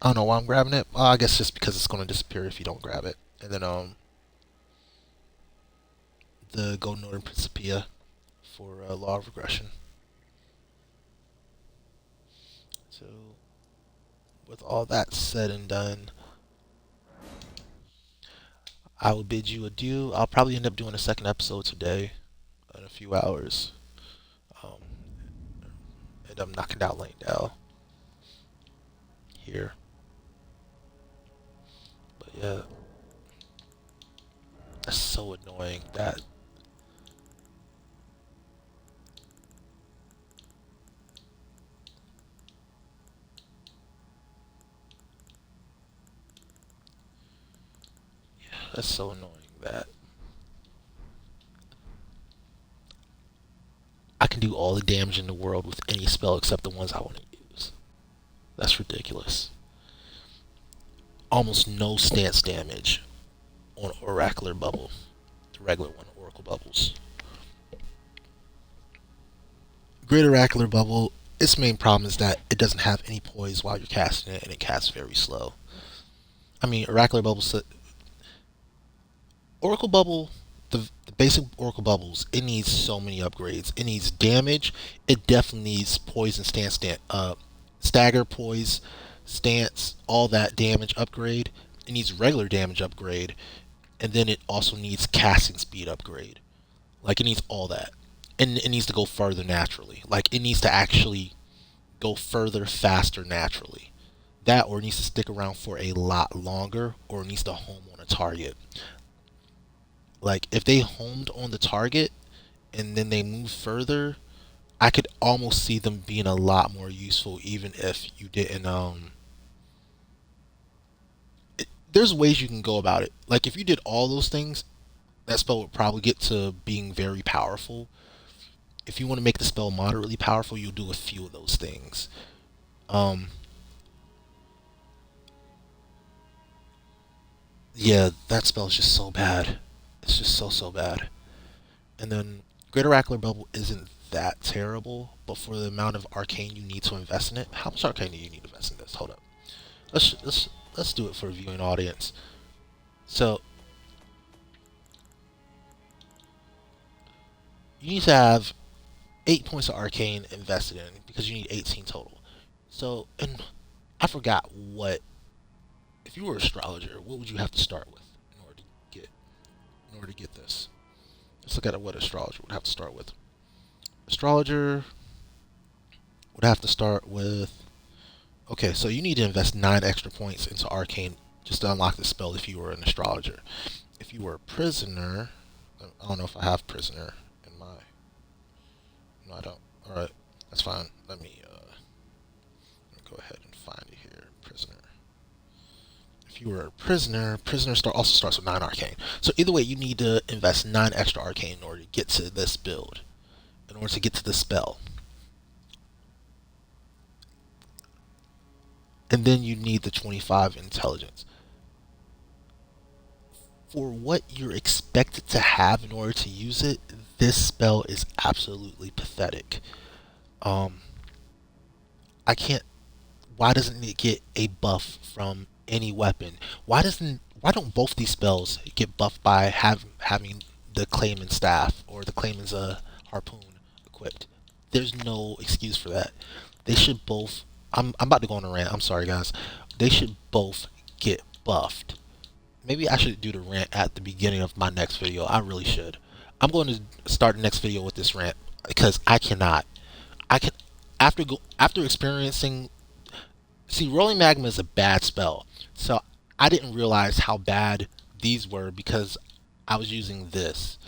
Speaker 1: I don't know why I'm grabbing it. I guess just because it's going to disappear if you don't grab it. And then the Golden Northern Principia for Law of Regression. So, with all that said and done, I will bid you adieu. I'll probably end up doing a second episode today in a few hours. Um, and I'm knocking out Langdale here. But yeah, that's so annoying that. That's so annoying that I can do all the damage in the world with any spell except the ones I want to use. That's ridiculous. Almost no stance damage on Oracular Bubble. The regular one, Oracle Bubbles. Great Oracular Bubble, its main problem is that it doesn't have any poise while you're casting it, and it casts very slow. I mean, Oracular Bubble, Oracle Bubble, the basic Oracle Bubbles, it needs so many upgrades. It needs damage. It definitely needs poise and stagger, poise, stance, all that damage upgrade. It needs regular damage upgrade, and then it also needs casting speed upgrade. Like it needs all that, and it needs to go further naturally. Like it needs to actually go further, faster naturally. That or it needs to stick around for a lot longer, or it needs to home on a target. Like if they homed on the target and then they move further, I could almost see them being a lot more useful, even if you didn't. There's ways you can go about it. Like if you did all those things, that spell would probably get to being very powerful. If you want to make the spell moderately powerful, you'll do a few of those things. Um, yeah, that spell is just so bad. It's just so bad. And then Great Oracular Bubble isn't that terrible, but for the amount of arcane you need to invest in it, how much arcane do you need to invest in this? Hold up. Let's do it for a viewing audience. So you need to have 8 points of arcane invested in because you need 18 total. So and I forgot what if you were an astrologer, what would you have to start with get in order to get this? Let's look at what astrologer would have to start with. Astrologer would have to start with. Okay, so you need to invest 9 extra points into arcane just to unlock the spell if you were an astrologer. If you were a prisoner, I don't know if I have prisoner in my. No, I don't. All right, that's fine. Let me go ahead and find it here. Prisoner. If you were a prisoner, also starts with 9 arcane. So either way, you need to invest 9 extra arcane in order to get to this build, in order to get to the spell. And then you need the 25 intelligence. For what you're expected to have in order to use it, this spell is absolutely pathetic. Um, I can't. Why doesn't it get a buff from any weapon? Why don't both these spells get buffed by having the Clayman staff or the Clayman's harpoon equipped? There's no excuse for that. They should both. I'm about to go on a rant. I'm sorry, guys. They should both get buffed. Maybe I should do the rant at the beginning of my next video. I really should. I'm going to start the next video with this rant because I cannot. I can after experiencing. See, rolling magma is a bad spell, so I didn't realize how bad these were because I was using this.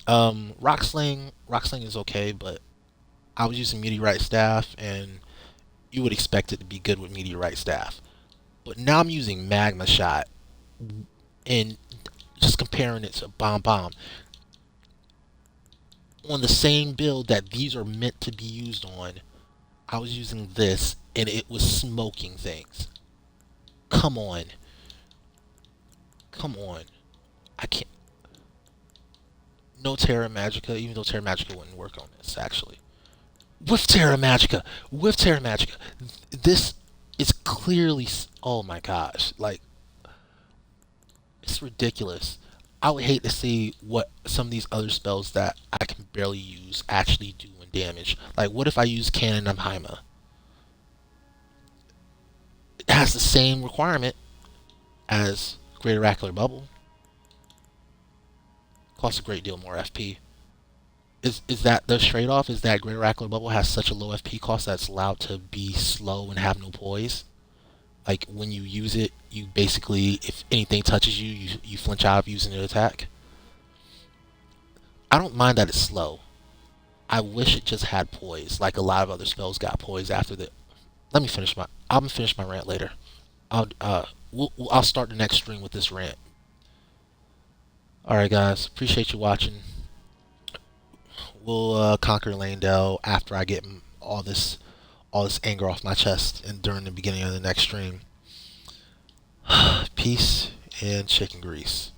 Speaker 1: Rock sling is okay, but I was using meteorite staff, and you would expect it to be good with meteorite staff. But now I'm using magma shot, and just comparing it to bomb bomb on the same build that these are meant to be used on. I was using this, and it was smoking things. Come on, come on. I can't. No Terra Magica, even though Terra Magica wouldn't work on this actually. With Terra Magica, this is clearly. Oh my gosh, like it's ridiculous. I would hate to see what some of these other spells that I can barely use actually do in damage. Like, what if I use Cannon of Haima? It has the same requirement as Great Oracular Bubble. Costs a great deal more FP. Is that the trade off? Is that Great Oracular Bubble has such a low FP cost that's allowed to be slow and have no poise? Like when you use it, you basically, if anything touches you, you flinch out of using an attack. I don't mind that it's slow. I wish it just had poise, like a lot of other spells got poise after the. Let me finish my. I'm gonna finish my rant later. I'll start the next stream with this rant. All right, guys. Appreciate you watching. We'll conquer Lanedale after I get all this anger off my chest and during the beginning of the next stream. Peace and chicken grease.